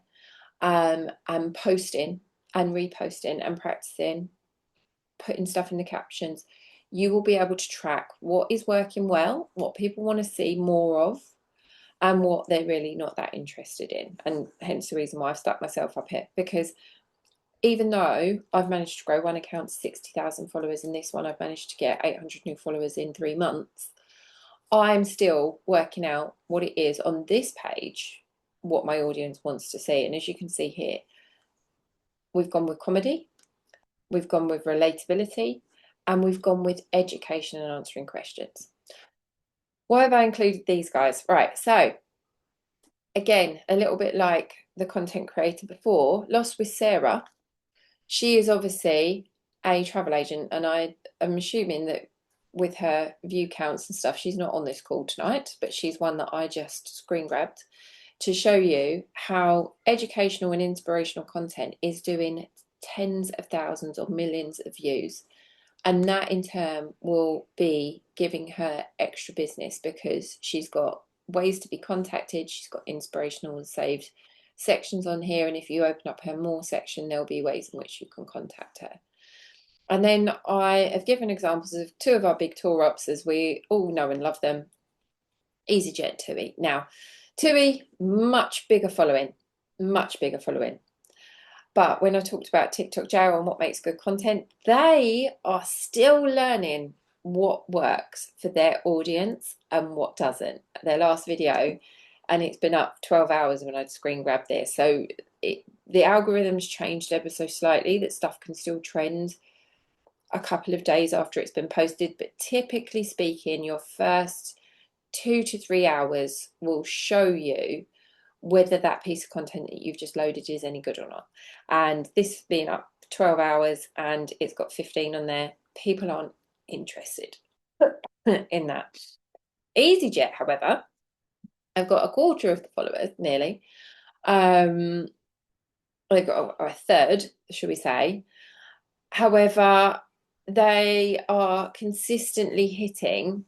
and posting and reposting and practicing, putting stuff in the captions, you will be able to track what is working well, what people want to see more of, and what they're really not that interested in. And hence the reason why I've stuck myself up here, because even though I've managed to grow one account to 60,000 followers and this one I've managed to get 800 new followers in 3 months, I'm still working out what it is on this page, what my audience wants to see. And as you can see here, we've gone with comedy, we've gone with relatability, and we've gone with education and answering questions. Why have I included these guys? Right, so again, a little bit like the content creator before, Lost with Sarah, she is obviously a travel agent, and I am assuming that with her view counts and stuff, she's not on this call tonight, but she's one that I just screen grabbed to show you how educational and inspirational content is doing tens of thousands or millions of views. And that in turn will be giving her extra business because she's got ways to be contacted. She's got inspirational and saved sections on here. And if you open up her more section, there'll be ways in which you can contact her. And then I have given examples of 2 of our big tour ops, as we all know and love them, EasyJet, TUI. Now, Tui, much bigger following, much bigger following. But when I talked about TikTok jail and what makes good content, they are still learning what works for their audience and what doesn't. Their last video, and it's been up 12 hours when I'd screen grab this. So the algorithm's changed ever so slightly, that stuff can still trend a couple of days after it's been posted. But typically speaking, your first 2 to 3 hours will show you whether that piece of content that you've just loaded is any good or not. And this has been up 12 hours and it's got 15 on there. People aren't interested in that. EasyJet, however, I've got a quarter of the followers nearly. I've got a third, should we say. However, they are consistently hitting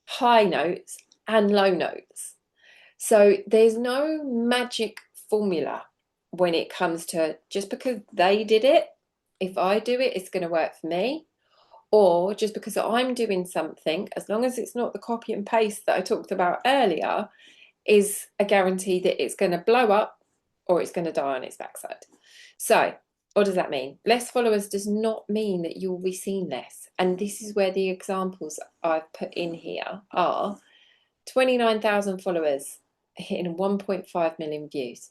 high notes and low notes. So there's no magic formula when it comes to just because they did it, if I do it, it's going to work for me. Or just because I'm doing something, as long as it's not the copy and paste that I talked about earlier, is a guarantee that it's going to blow up or it's going to die on its backside. So what does that mean? Less followers does not mean that you'll be seen less. And this is where the examples I've put in here are 29,000 followers hitting 1.5 million views.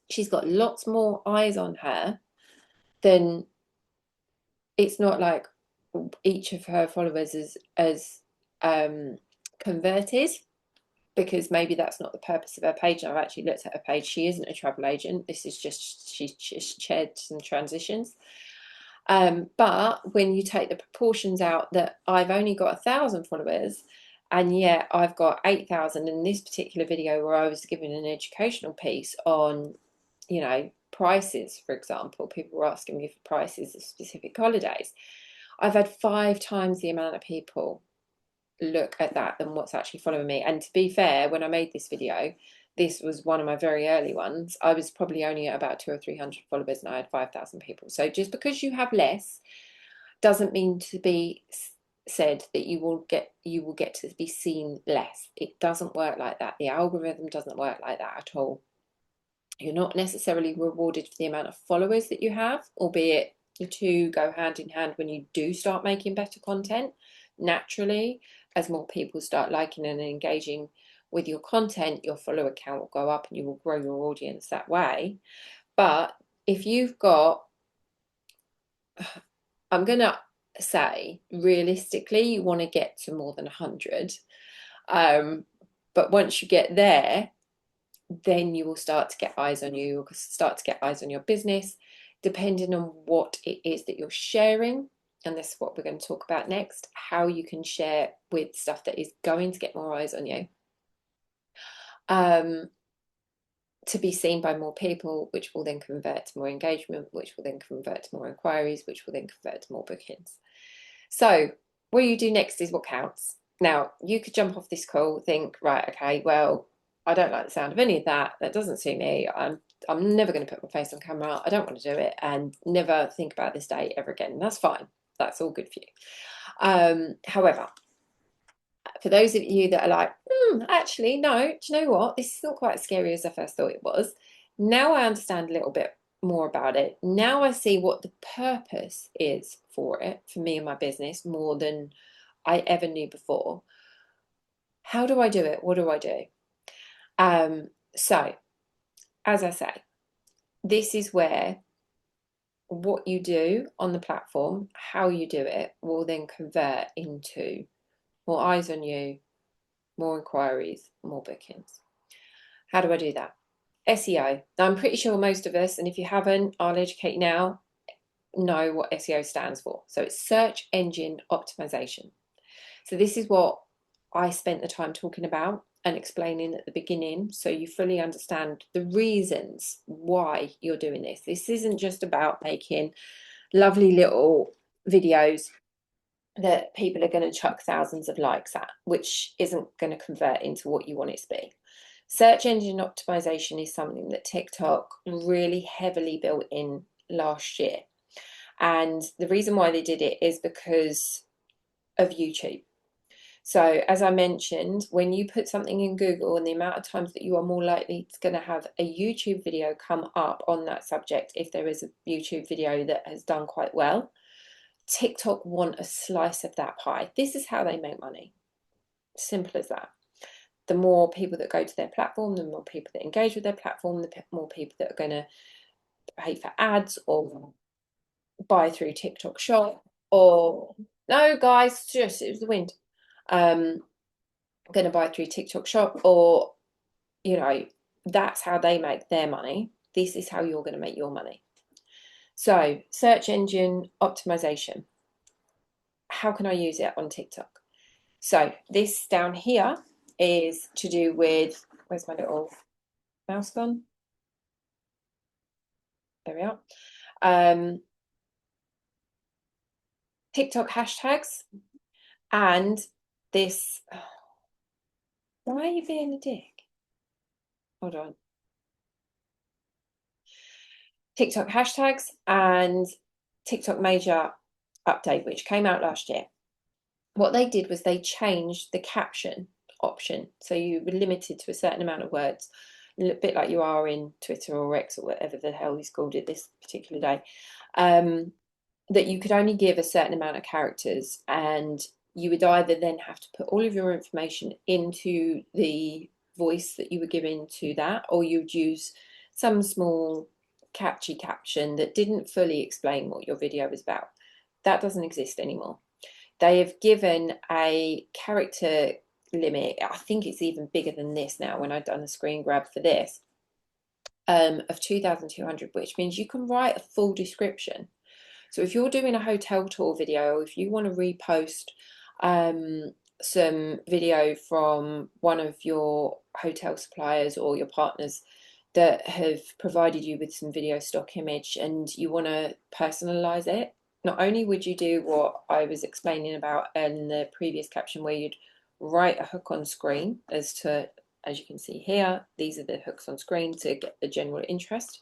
She's got lots more eyes on her than, it's not like each of her followers is as converted, because maybe that's not the purpose of her page. And I've actually looked at her page. She isn't a travel agent. This is just, she's just shared some transitions. But when you take the proportions out, that I've only got 1,000 followers, and yet I've got 8,000 in this particular video where I was giving an educational piece on, you know, prices, for example. People were asking me for prices of specific holidays. I've had 5 times the amount of people look at that than what's actually following me. And to be fair, when I made this video, this was one of my very early ones. I was probably only at about 200 or 300 followers and I had 5,000 people. So just because you have less doesn't mean to be said that you will get to be seen less. It doesn't work like that. The algorithm doesn't work like that at all. You're not necessarily rewarded for the amount of followers that you have, albeit the two go hand in hand when you do start making better content. Naturally, as more people start liking and engaging with your content, your follower count will go up and you will grow your audience that way. But if you've got, I'm going to say realistically, you want to get to more than 100. But once you get there, then you will start to get eyes on you, you'll start to get eyes on your business, depending on what it is that you're sharing. And this is what we're going to talk about next, how you can share with stuff that is going to get more eyes on you, to be seen by more people, which will then convert to more engagement, which will then convert to more inquiries, which will then convert to more bookings. So what you do next is what counts. Now, you could jump off this call, think, right, okay, well, I don't like the sound of any of that. That doesn't suit me. I'm never going to put my face on camera. I don't want to do it, and never think about this day ever again. That's fine. That's all good for you. However, for those of you that are like, actually, no, do you know what? This is not quite as scary as I first thought it was. Now I understand a little bit more about it. Now I see what the purpose is for it, for me and my business, more than I ever knew before. How do I do it? What do I do? So, as I say, this is where what you do on the platform, how you do it, will then convert into more eyes on you, more inquiries, more bookings. How do I do that? SEO. Now, I'm pretty sure most of us, and if you haven't, I'll educate you now, know what SEO stands for. So it's search engine optimization. So this is what I spent the time talking about and explaining at the beginning, so you fully understand the reasons why you're doing this. This isn't just about making lovely little videos that people are going to chuck thousands of likes at, which isn't going to convert into what you want it to be. Search engine optimization is something that TikTok really heavily built in last year. And the reason why they did it is because of YouTube. So as I mentioned, when you put something in Google and the amount of times that you are more likely going to have a YouTube video come up on that subject, if there is a YouTube video that has done quite well, TikTok want a slice of that pie. This is how they make money. Simple as that. The more people that go to their platform, the more people that engage with their platform, the more people that are going to pay for ads or buy through TikTok Shop, or no, guys, just it was the wind. Going to buy through TikTok Shop, or that's how they make their money. This is how you're going to make your money. So, search engine optimization. How can I use it on TikTok? So, this down here is to do with, where's my little mouse gone? There we are. TikTok hashtags and this. Why are you being a dick? Hold on. TikTok hashtags and TikTok major update, which came out last year. What they did was they changed the caption option. So you were limited to a certain amount of words, a bit like you are in Twitter or X or whatever the hell he's called it this particular day, that you could only give a certain amount of characters, and you would either then have to put all of your information into the voice that you were giving to that, or you'd use some small catchy caption that didn't fully explain what your video was about. That doesn't exist anymore. They have given a character limit. I think it's even bigger than this now when I've done a screen grab for this, of 2,200, which means you can write a full description. So if you're doing a hotel tour video, if you want to repost some video from one of your hotel suppliers or your partners that have provided you with some video stock image and you want to personalize it, not only would you do what I was explaining about in the previous caption, where you'd write a hook on screen as you can see here, these are the hooks on screen to get the general interest.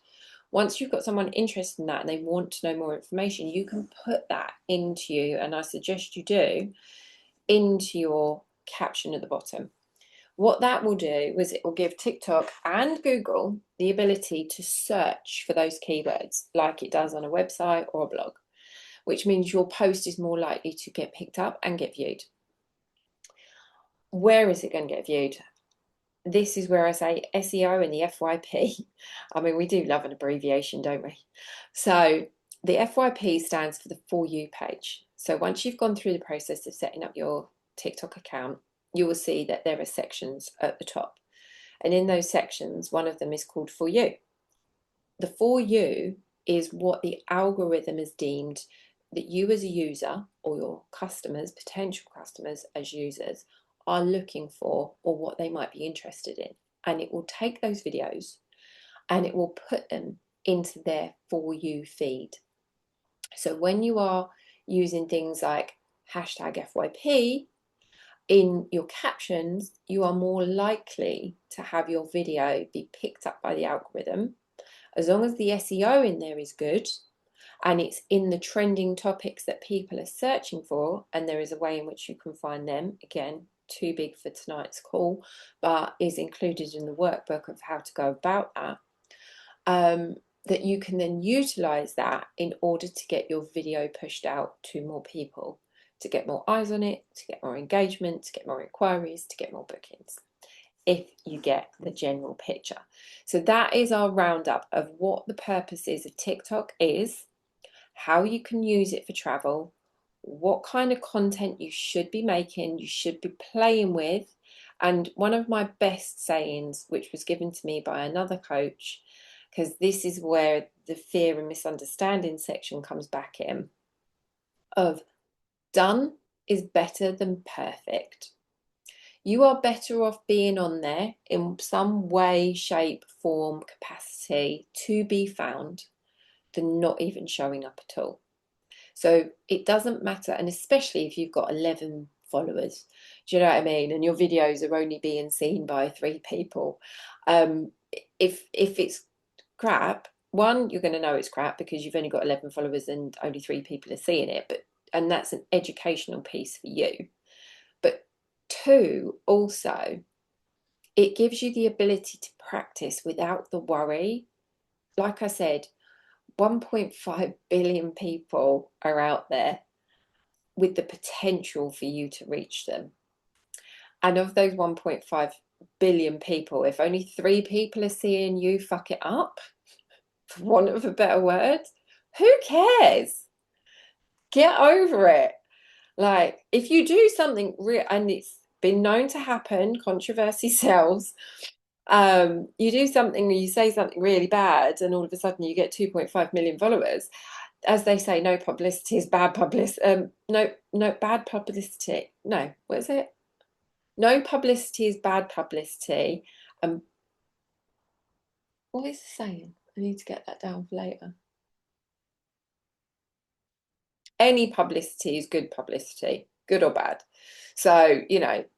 Once you've got someone interested in that and they want to know more information, you can put that into, and I suggest you do, into your caption at the bottom. What that will do is it will give TikTok and Google the ability to search for those keywords like it does on a website or a blog, which means your post is more likely to get picked up and get viewed. Where is it going to get viewed? This is where I say SEO and the FYP. I mean, we do love an abbreviation, don't we? So the FYP stands for the For You page. So once you've gone through the process of setting up your TikTok account, you will see that there are sections at the top. And in those sections, one of them is called For You. The For You is what the algorithm has deemed that you as a user, or your customers, potential customers as users, are looking for, or what they might be interested in. And it will take those videos and it will put them into their For You feed. So when you are using things like hashtag FYP in your captions, you are more likely to have your video be picked up by the algorithm. As long as the SEO in there is good and it's in the trending topics that people are searching for, and there is a way in which you can find them, again, too big for tonight's call, but is included in the workbook of how to go about that, that you can then utilize that in order to get your video pushed out to more people, to get more eyes on it, to get more engagement, to get more inquiries, to get more bookings, if you get the general picture. So that is our roundup of what the purposes of TikTok is, how you can use it for travel, what kind of content you should be making, you should be playing with. And one of my best sayings, which was given to me by another coach, because this is where the fear and misunderstanding section comes back in, of done is better than perfect. You are better off being on there in some way, shape, form, capacity to be found than not even showing up at all. So it doesn't matter, and especially if you've got 11 followers, do you know what I mean? And your videos are only being seen by 3 people. If it's crap, one, you're going to know it's crap because you've only got 11 followers and only 3 people are seeing it. And that's an educational piece for you. But Two, also, it gives you the ability to practice without the worry. Like I said, 1.5 billion people are out there with the potential for you to reach them. And of those 1.5 billion people, if only 3 people are seeing you fuck it up, for want of a better word, who cares? Get over it. Like, if you do something real, and it's been known to happen, controversy sells, you do something, you say something really bad, and all of a sudden you get 2.5 million followers. As they say, no publicity is bad publicity. No, bad publicity. No, what is it? No publicity is bad publicity. What is the saying? I need to get that down for later. Any publicity is good publicity, good or bad. So,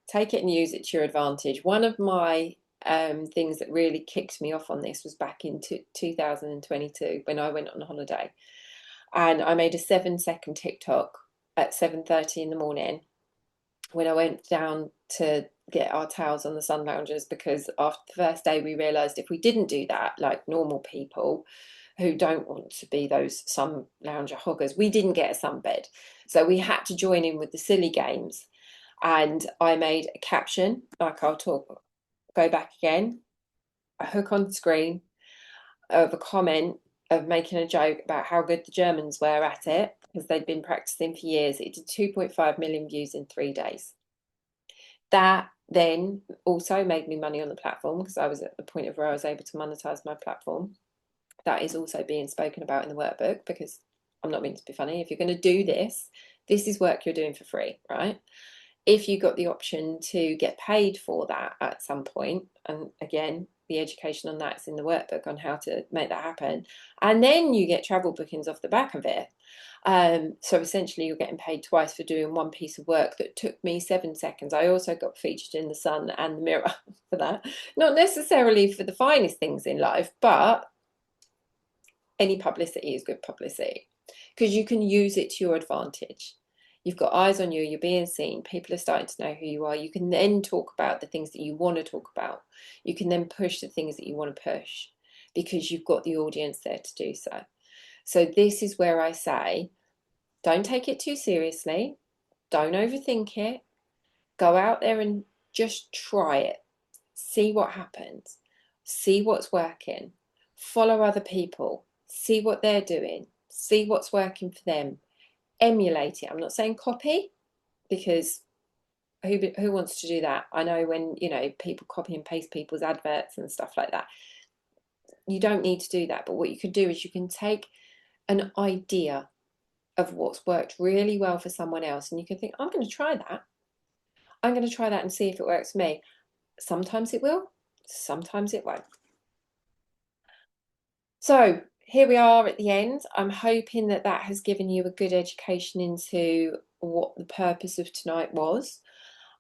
take it and use it to your advantage. One of my things that really kicked me off on this was back in 2022 when I went on holiday, and I made a 7-second TikTok at 7:30 in the morning when I went down to get our towels on the sun loungers, because after the first day we realised if we didn't do that, like normal people who don't want to be those sun lounger hoggers, we didn't get a sunbed. So we had to join in with the silly games. And I made a caption, like I'll go back again, a hook on the screen of a comment of making a joke about how good the Germans were at it, because they'd been practicing for years. It did 2.5 million views in 3 days. That then also made me money on the platform, because I was at the point of where I was able to monetize my platform. That is also being spoken about in the workbook, because I'm not meant to be funny. If you're going to do this, this is work you're doing for free, right? If you got the option to get paid for that at some point, and again, the education on that is in the workbook on how to make that happen, and then you get travel bookings off the back of it. So essentially you're getting paid twice for doing one piece of work that took me 7 seconds. I also got featured in the Sun and the Mirror for that. Not necessarily for the finest things in life, but any publicity is good publicity, because you can use it to your advantage. You've got eyes on you, you're being seen, people are starting to know who you are. You can then talk about the things that you want to talk about. You can then push the things that you want to push, because you've got the audience there to do so. So this is where I say, don't take it too seriously. Don't overthink it. Go out there and just try it. See what happens. See what's working. Follow other people. See what they're doing. See what's working for them. Emulate it. I'm not saying copy, because who wants to do that? I know when, people copy and paste people's adverts and stuff like that. You don't need to do that. But what you can do is you can take an idea of what's worked really well for someone else, and you can think, I'm going to try that. I'm going to try that and see if it works for me. Sometimes it will, sometimes it won't. So here we are at the end. I'm hoping that has given you a good education into what the purpose of tonight was,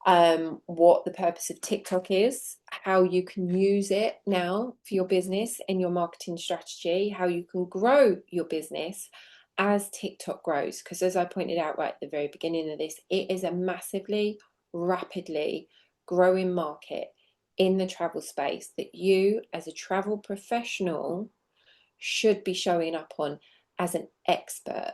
what the purpose of TikTok is, how you can use it now for your business and your marketing strategy, how you can grow your business as TikTok grows. Because as I pointed out right at the very beginning of this, it is a massively, rapidly growing market in the travel space that you as a travel professional should be showing up on as an expert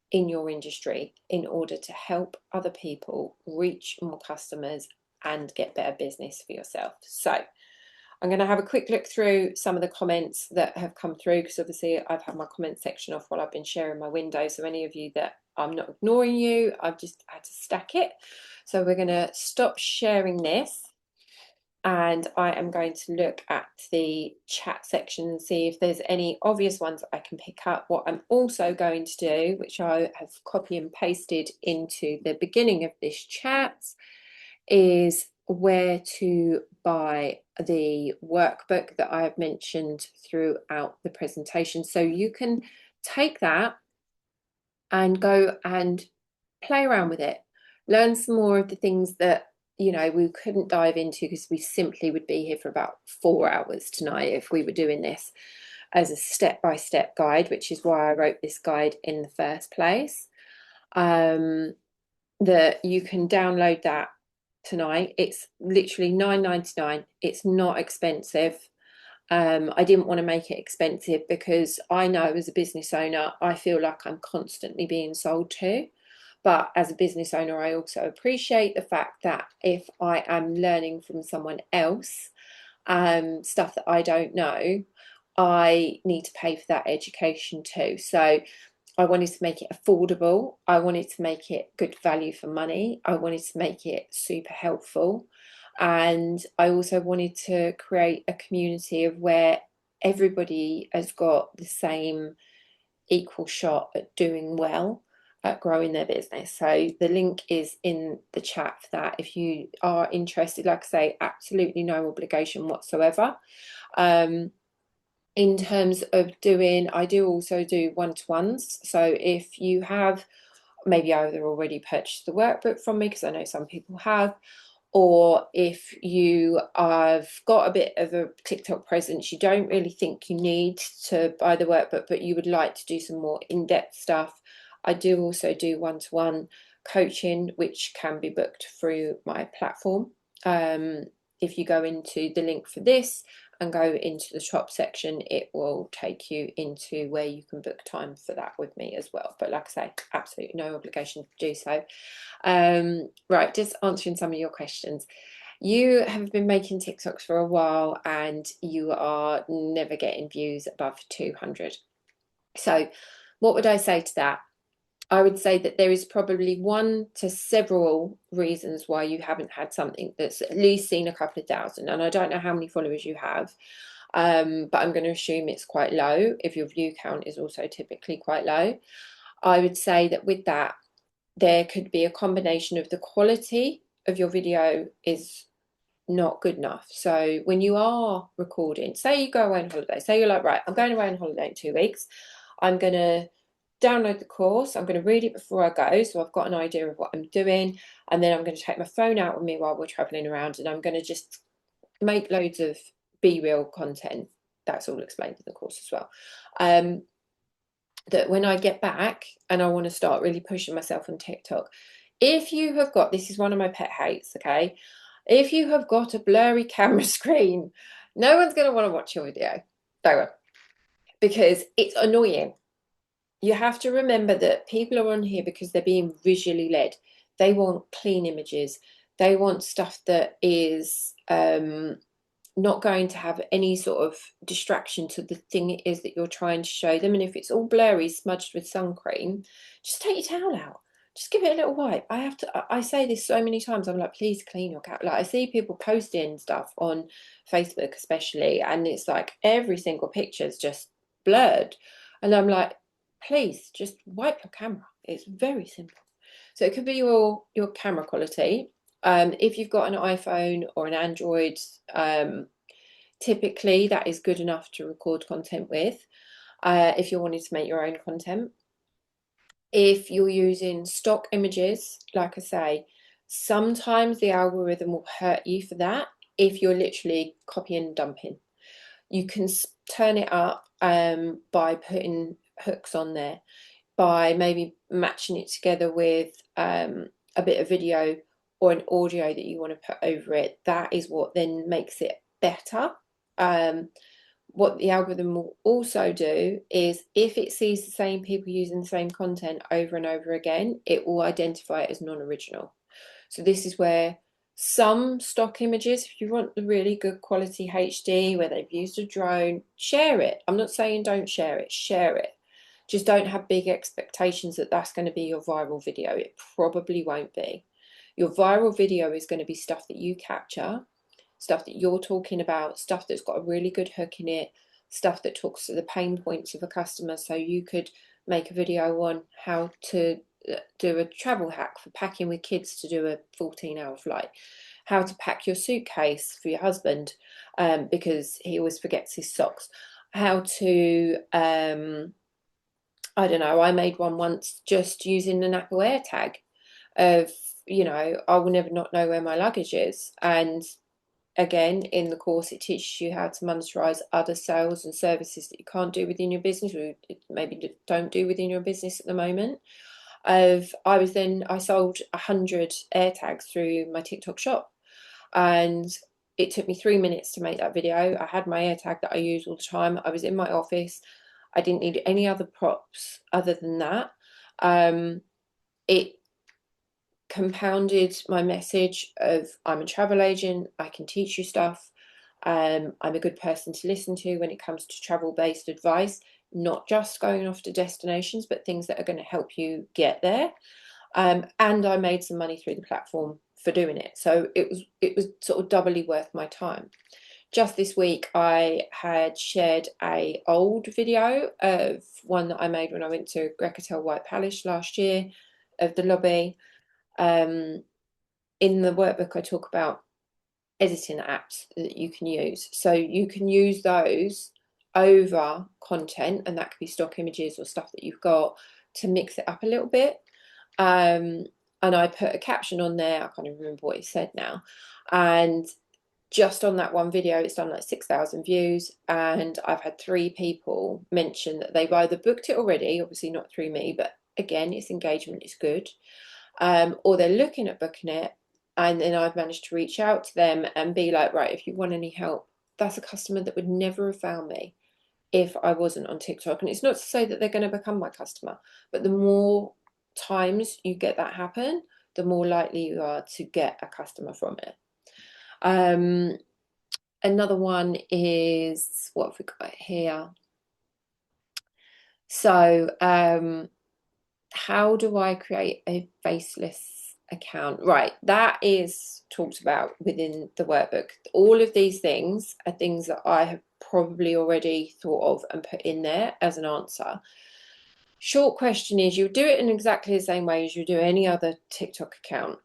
in your industry, in order to help other people reach more customers and get better business for yourself. So I'm going to have a quick look through some of the comments that have come through, because obviously I've had my comment section off while I've been sharing my window. So any of you that I'm not ignoring you, I've just had to stack it. So we're going to stop sharing this, and I am going to look at the chat section and see if there's any obvious ones I can pick up. What I'm also going to do, which I have copy and pasted into the beginning of this chat, is where to buy the workbook that I have mentioned throughout the presentation. So you can take that and go and play around with it, learn some more of the things that we couldn't dive into, because we simply would be here for about 4 hours tonight if we were doing this as a step-by-step guide, which is why I wrote this guide in the first place. That you can download that tonight. It's literally £9.99. It's not expensive. I didn't want to make it expensive because I know as a business owner, I feel like I'm constantly being sold to. But as a business owner, I also appreciate the fact that if I am learning from someone else, stuff that I don't know, I need to pay for that education too. So I wanted to make it affordable. I wanted to make it good value for money. I wanted to make it super helpful. And I also wanted to create a community of where everybody has got the same equal shot at doing well, at growing their business. So the link is in the chat for that. If you are interested, like I say, absolutely no obligation whatsoever. In terms of doing, I do also do one-to-ones. So if you have maybe either already purchased the workbook from me, because I know some people have, or if you have got a bit of a TikTok presence, you don't really think you need to buy the workbook, but you would like to do some more in-depth stuff, I do also do one-to-one coaching, which can be booked through my platform. If you go into the link for this and go into the shop section, it will take you into where you can book time for that with me as well. But like I say, absolutely no obligation to do so. Right, just answering some of your questions. You have been making TikToks for a while and you are never getting views above 200. So what would I say to that? I would say that there is probably one to several reasons why you haven't had something that's at least seen a couple of thousand. And I don't know how many followers you have, but I'm going to assume it's quite low if your view count is also typically quite low. I would say that with that, there could be a combination of the quality of your video is not good enough. So when you are recording, say you go away on holiday, say you're like, right, I'm going away on holiday in 2 weeks. I'm going to download the course. I'm going to read it before I go. So I've got an idea of what I'm doing. And then I'm going to take my phone out with me while we're traveling around. And I'm going to just make loads of be-real content. That's all explained in the course as well. That when I get back and I want to start really pushing myself on TikTok, if you have got, this is one of my pet hates, okay? If you have got a blurry camera screen, no one's going to want to watch your video. They won't, because it's annoying. You have to remember that people are on here because they're being visually led. They want clean images. They want stuff that is not going to have any sort of distraction to the thing it is that you're trying to show them. And if it's all blurry, smudged with sun cream, just take your towel out. Just give it a little wipe. I say this so many times. I'm like, please clean your cat. Like I see people posting stuff on Facebook, especially, and it's like every single picture is just blurred. And I'm like, please just wipe your camera. It's very simple. So it could be your camera quality. If you've got an iPhone or an Android, typically that is good enough to record content with, if you're wanting to make your own content. If you're using stock images, like I say, sometimes the algorithm will hurt you for that if you're literally copying and dumping. You can turn it up by putting hooks on there, by maybe matching it together with a bit of video or an audio that you want to put over it. That is what then makes it better. What the algorithm will also do is if it sees the same people using the same content over and over again, it will identify it as non-original. So this is where some stock images, if you want the really good quality HD where they've used a drone, share it. I'm not saying don't share it, share it. Just don't have big expectations that that's going to be your viral video. It probably won't be. Your viral video is going to be stuff that you capture, stuff that you're talking about, stuff that's got a really good hook in it, stuff that talks to the pain points of a customer. So you could make a video on how to do a travel hack for packing with kids to do a 14-hour flight, how to pack your suitcase for your husband because he always forgets his socks, how to I don't know, I made one once just using an Apple AirTag of, I will never not know where my luggage is. And again, in the course, it teaches you how to monetize other sales and services that you can't do within your business, or maybe don't do within your business at the moment. I sold 100 AirTags through my TikTok shop, and it took me 3 minutes to make that video. I had my AirTag that I use all the time. I was in my office. I didn't need any other props other than that. It compounded my message of, I'm a travel agent, I can teach you stuff. I'm a good person to listen to when it comes to travel-based advice, not just going off to destinations, but things that are going to help you get there. And I made some money through the platform for doing it. So it was sort of doubly worth my time. Just this week, I had shared a old video of one that I made when I went to Grecotel White Palace last year, of the lobby. In the workbook, I talk about editing apps that you can use. So you can use those over content, and that could be stock images or stuff that you've got, to mix it up a little bit. And I put a caption on there. I can't even remember what it said now. And just on that one video, it's done like 6,000 views, and I've had 3 people mention that they've either booked it already, obviously not through me, but again, it's engagement, it's good, or they're looking at booking it, and then I've managed to reach out to them and be like, right, if you want any help, that's a customer that would never have found me if I wasn't on TikTok. And it's not to say that they're going to become my customer, but the more times you get that happen, the more likely you are to get a customer from it. Another one is, what have we got here? So, how do I create a faceless account? Right, that is talked about within the workbook. All of these things are things that I have probably already thought of and put in there as an answer. Short question is, you do it in exactly the same way as you do any other TikTok account.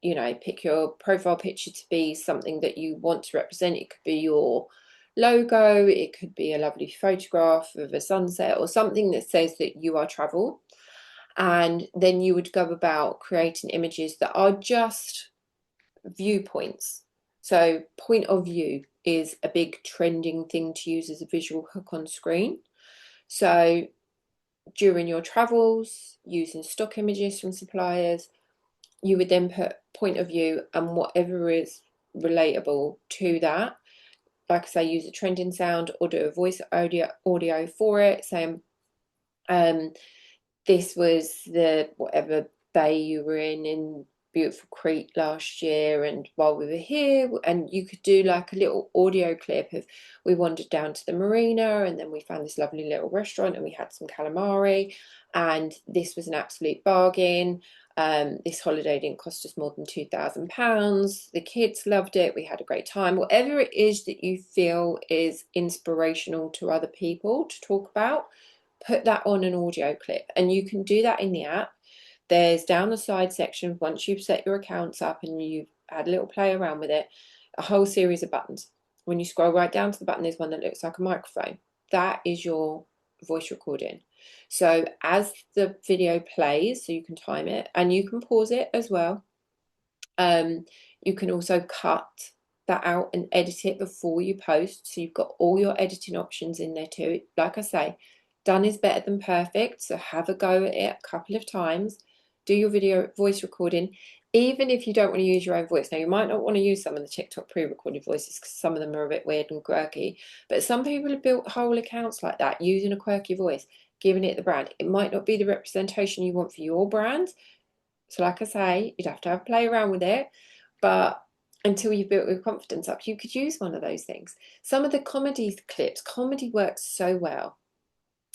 You know, pick your profile picture to be something that you want to represent. It could be your logo, it could be a lovely photograph of a sunset, or something that says that you are travel. And then you would go about creating images that are just viewpoints. So point of view is a big trending thing to use as a visual hook on screen. So during your travels, using stock images from suppliers, you would then put point of view and whatever is relatable to that. Like I say, use a trending sound or do a voice audio for it, saying, this was the whatever bay you were in beautiful Crete last year, and while we were here, and you could do like a little audio clip of, we wandered down to the marina and then we found this lovely little restaurant and we had some calamari, and this was an absolute bargain. This holiday didn't cost us more than £2,000. The kids loved it. We had a great time. Whatever it is that you feel is inspirational to other people to talk about, put that on an audio clip, and you can do that in the app. There's down the side section, once you've set your accounts up and you've had a little play around with it, a whole series of buttons. When you scroll right down to the button, there's one that looks like a microphone. That is your voice recording. So as the video plays, so you can time it and you can pause it as well. You can also cut that out and edit it before you post. So you've got all your editing options in there too. Like I say, done is better than perfect. So have a go at it a couple of times. Do your video voice recording, even if you don't want to use your own voice. Now, you might not want to use some of the TikTok pre-recorded voices because some of them are a bit weird and quirky. But some people have built whole accounts like that, using a quirky voice, giving it the brand. It might not be the representation you want for your brand. So like I say, you'd have to have play around with it. But until you've built your confidence up, you could use one of those things. Some of the comedy clips, comedy works so well.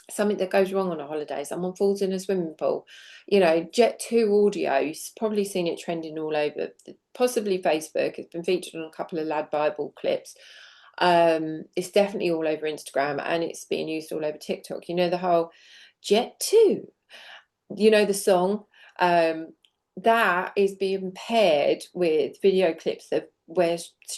Something that goes wrong on a holiday, someone falls in a swimming pool, you know, Jet2 audio, you've probably seen it trending all over, possibly Facebook. It's been featured on a couple of Lad Bible clips. It's definitely all over Instagram, and it's being used all over TikTok. You know, the whole Jet2, you know, the song, that is being paired with video clips of where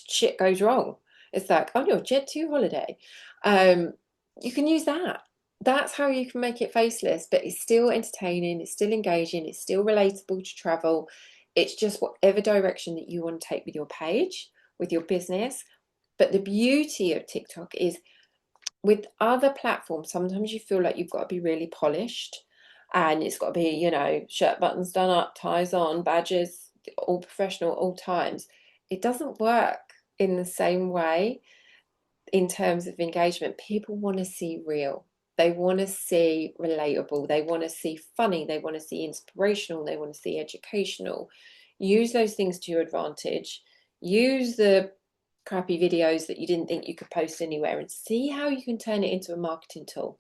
shit goes wrong. It's like, on your Jet2 holiday, you can use that. That's how you can make it faceless, but it's still entertaining, it's still engaging, it's still relatable to travel. It's just whatever direction that you want to take with your page, with your business. But the beauty of TikTok is, with other platforms, sometimes you feel like you've got to be really polished. and it's got to be, you know, shirt buttons done up, ties on, badges, all professional, all times. It doesn't work in the same way in terms of engagement. People want to see real. They want to see relatable. They want to see funny. They want to see inspirational. They want to see educational. Use those things to your advantage. Use the crappy videos that you didn't think you could post anywhere and see how you can turn it into a marketing tool.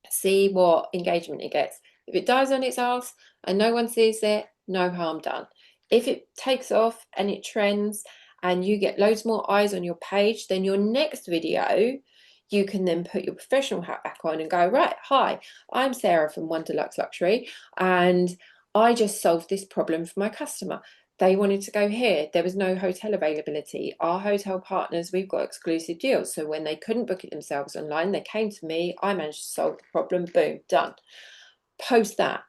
See what engagement it gets. If it dies on its ass and no one sees it, no harm done. If it takes off and it trends and you get loads more eyes on your page, then your next video, you can then put your professional hat back on and go, right, hi, I'm Sarah from One Deluxe Luxury, and I just solved this problem for my customer. They wanted to go here. There was no hotel availability. Our hotel partners, we've got exclusive deals. So when they couldn't book it themselves online, they came to me. I managed to solve the problem. Boom, done. Post that.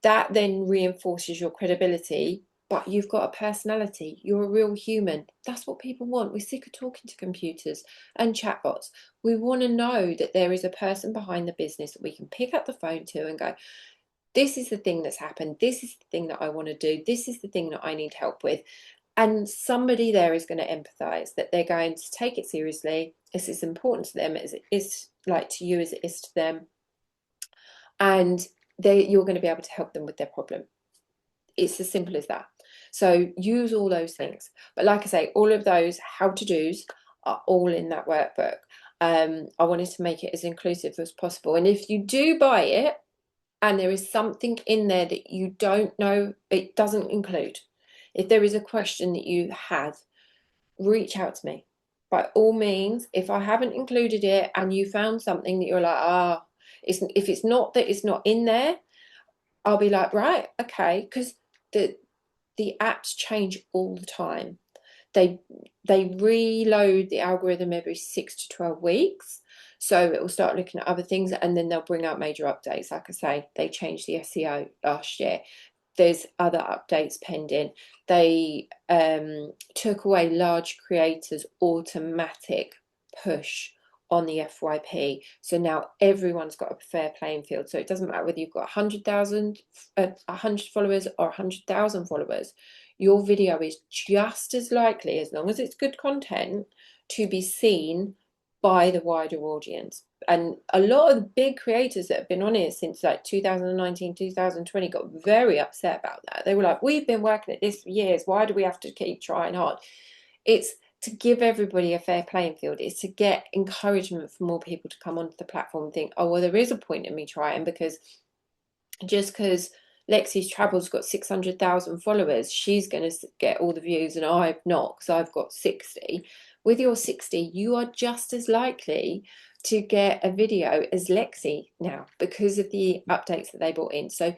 That then reinforces your credibility, but you've got a personality. You're a real human. That's what people want. We're sick of talking to computers and chatbots. We want to know that there is a person behind the business that we can pick up the phone to and go, this is the thing that's happened. This is the thing that I want to do. This is the thing that I need help with. And somebody there is going to empathize, that they're going to take it seriously. It's as important to them as it is, like to you as it is to them. And you're going to be able to help them with their problem. It's as simple as that. So use all those things. But like I say, all of those how-to-dos are all in that workbook. I wanted to make it as inclusive as possible. And if you do buy it, and there is something in there that you don't know, it doesn't include. If there is a question that you had, reach out to me. By all means, if I haven't included it and you found something that you're like, if it's not that it's not in there, I'll be like, right, okay, because the apps change all the time. They reload the algorithm every 6 to 12 weeks. So it will start looking at other things and then they'll bring out major updates. Like I say, they changed the SEO last year. There's other updates pending. They took away large creators' automatic push on the FYP. So now everyone's got a fair playing field. So it doesn't matter whether you've got 100,000, 100 followers or 100,000 followers. Your video is just as likely, as long as it's good content, to be seen by the wider audience. And a lot of the big creators that have been on here since like 2019, 2020 got very upset about that. They were like, we've been working at this for years. Why do we have to keep trying hard? It's to give everybody a fair playing field. It's to get encouragement for more people to come onto the platform and think, oh, well, there is a point in me trying, because just because Lexi's Travel's got 600,000 followers, she's going to get all the views and I've not, because I've got 60. With your 60, you are just as likely to get a video as Lexi now because of the updates that they brought in. So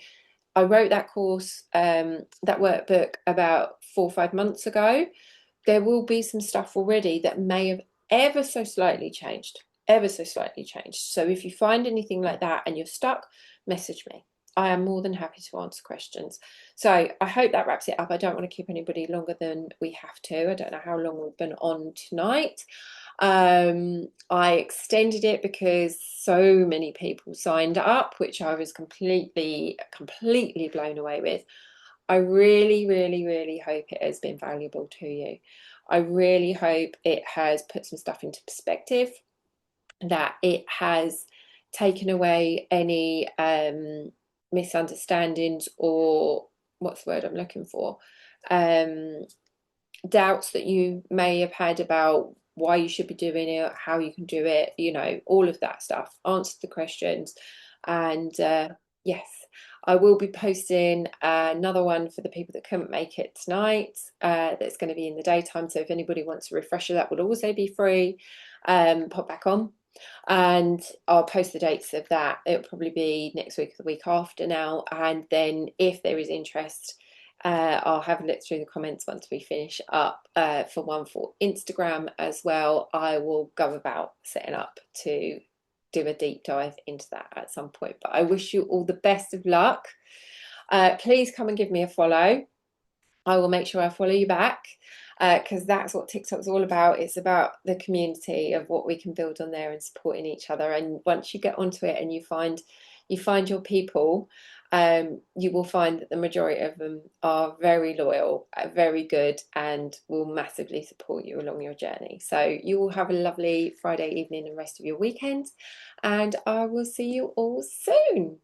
I wrote that course, that workbook about 4 or 5 months ago. There will be some stuff already that may have ever so slightly changed. So if you find anything like that and you're stuck, message me. I am more than happy to answer questions. So I hope that wraps it up. I don't want to keep anybody longer than we have to. I don't know how long we've been on tonight. I extended it because so many people signed up, which I was completely blown away with. I really, really, really hope it has been valuable to you. I really hope it has put some stuff into perspective, that it has taken away any misunderstandings, or what's the word I'm looking for, doubts that you may have had about why you should be doing it, how you can do it, you know, all of that stuff. Answer the questions. And yes, I will be posting another one for the people that couldn't make it tonight. That's going to be in the daytime. So if anybody wants a refresher, that will also be free. Pop back on. And I'll post the dates of that. It'll probably be next week or the week after now. And then if there is interest, I'll have a look through the comments once we finish up for one for Instagram as well. I will go about setting up to do a deep dive into that at some point. But I wish you all the best of luck. Please come and give me a follow. I will make sure I follow you back, because that's what TikTok's all about. It's about the community of what we can build on there and supporting each other. And once you get onto it and you find you find your people, you will find that the majority of them are very loyal, very good, and will massively support you along your journey. So you will have a lovely Friday evening and rest of your weekend, and I will see you all soon.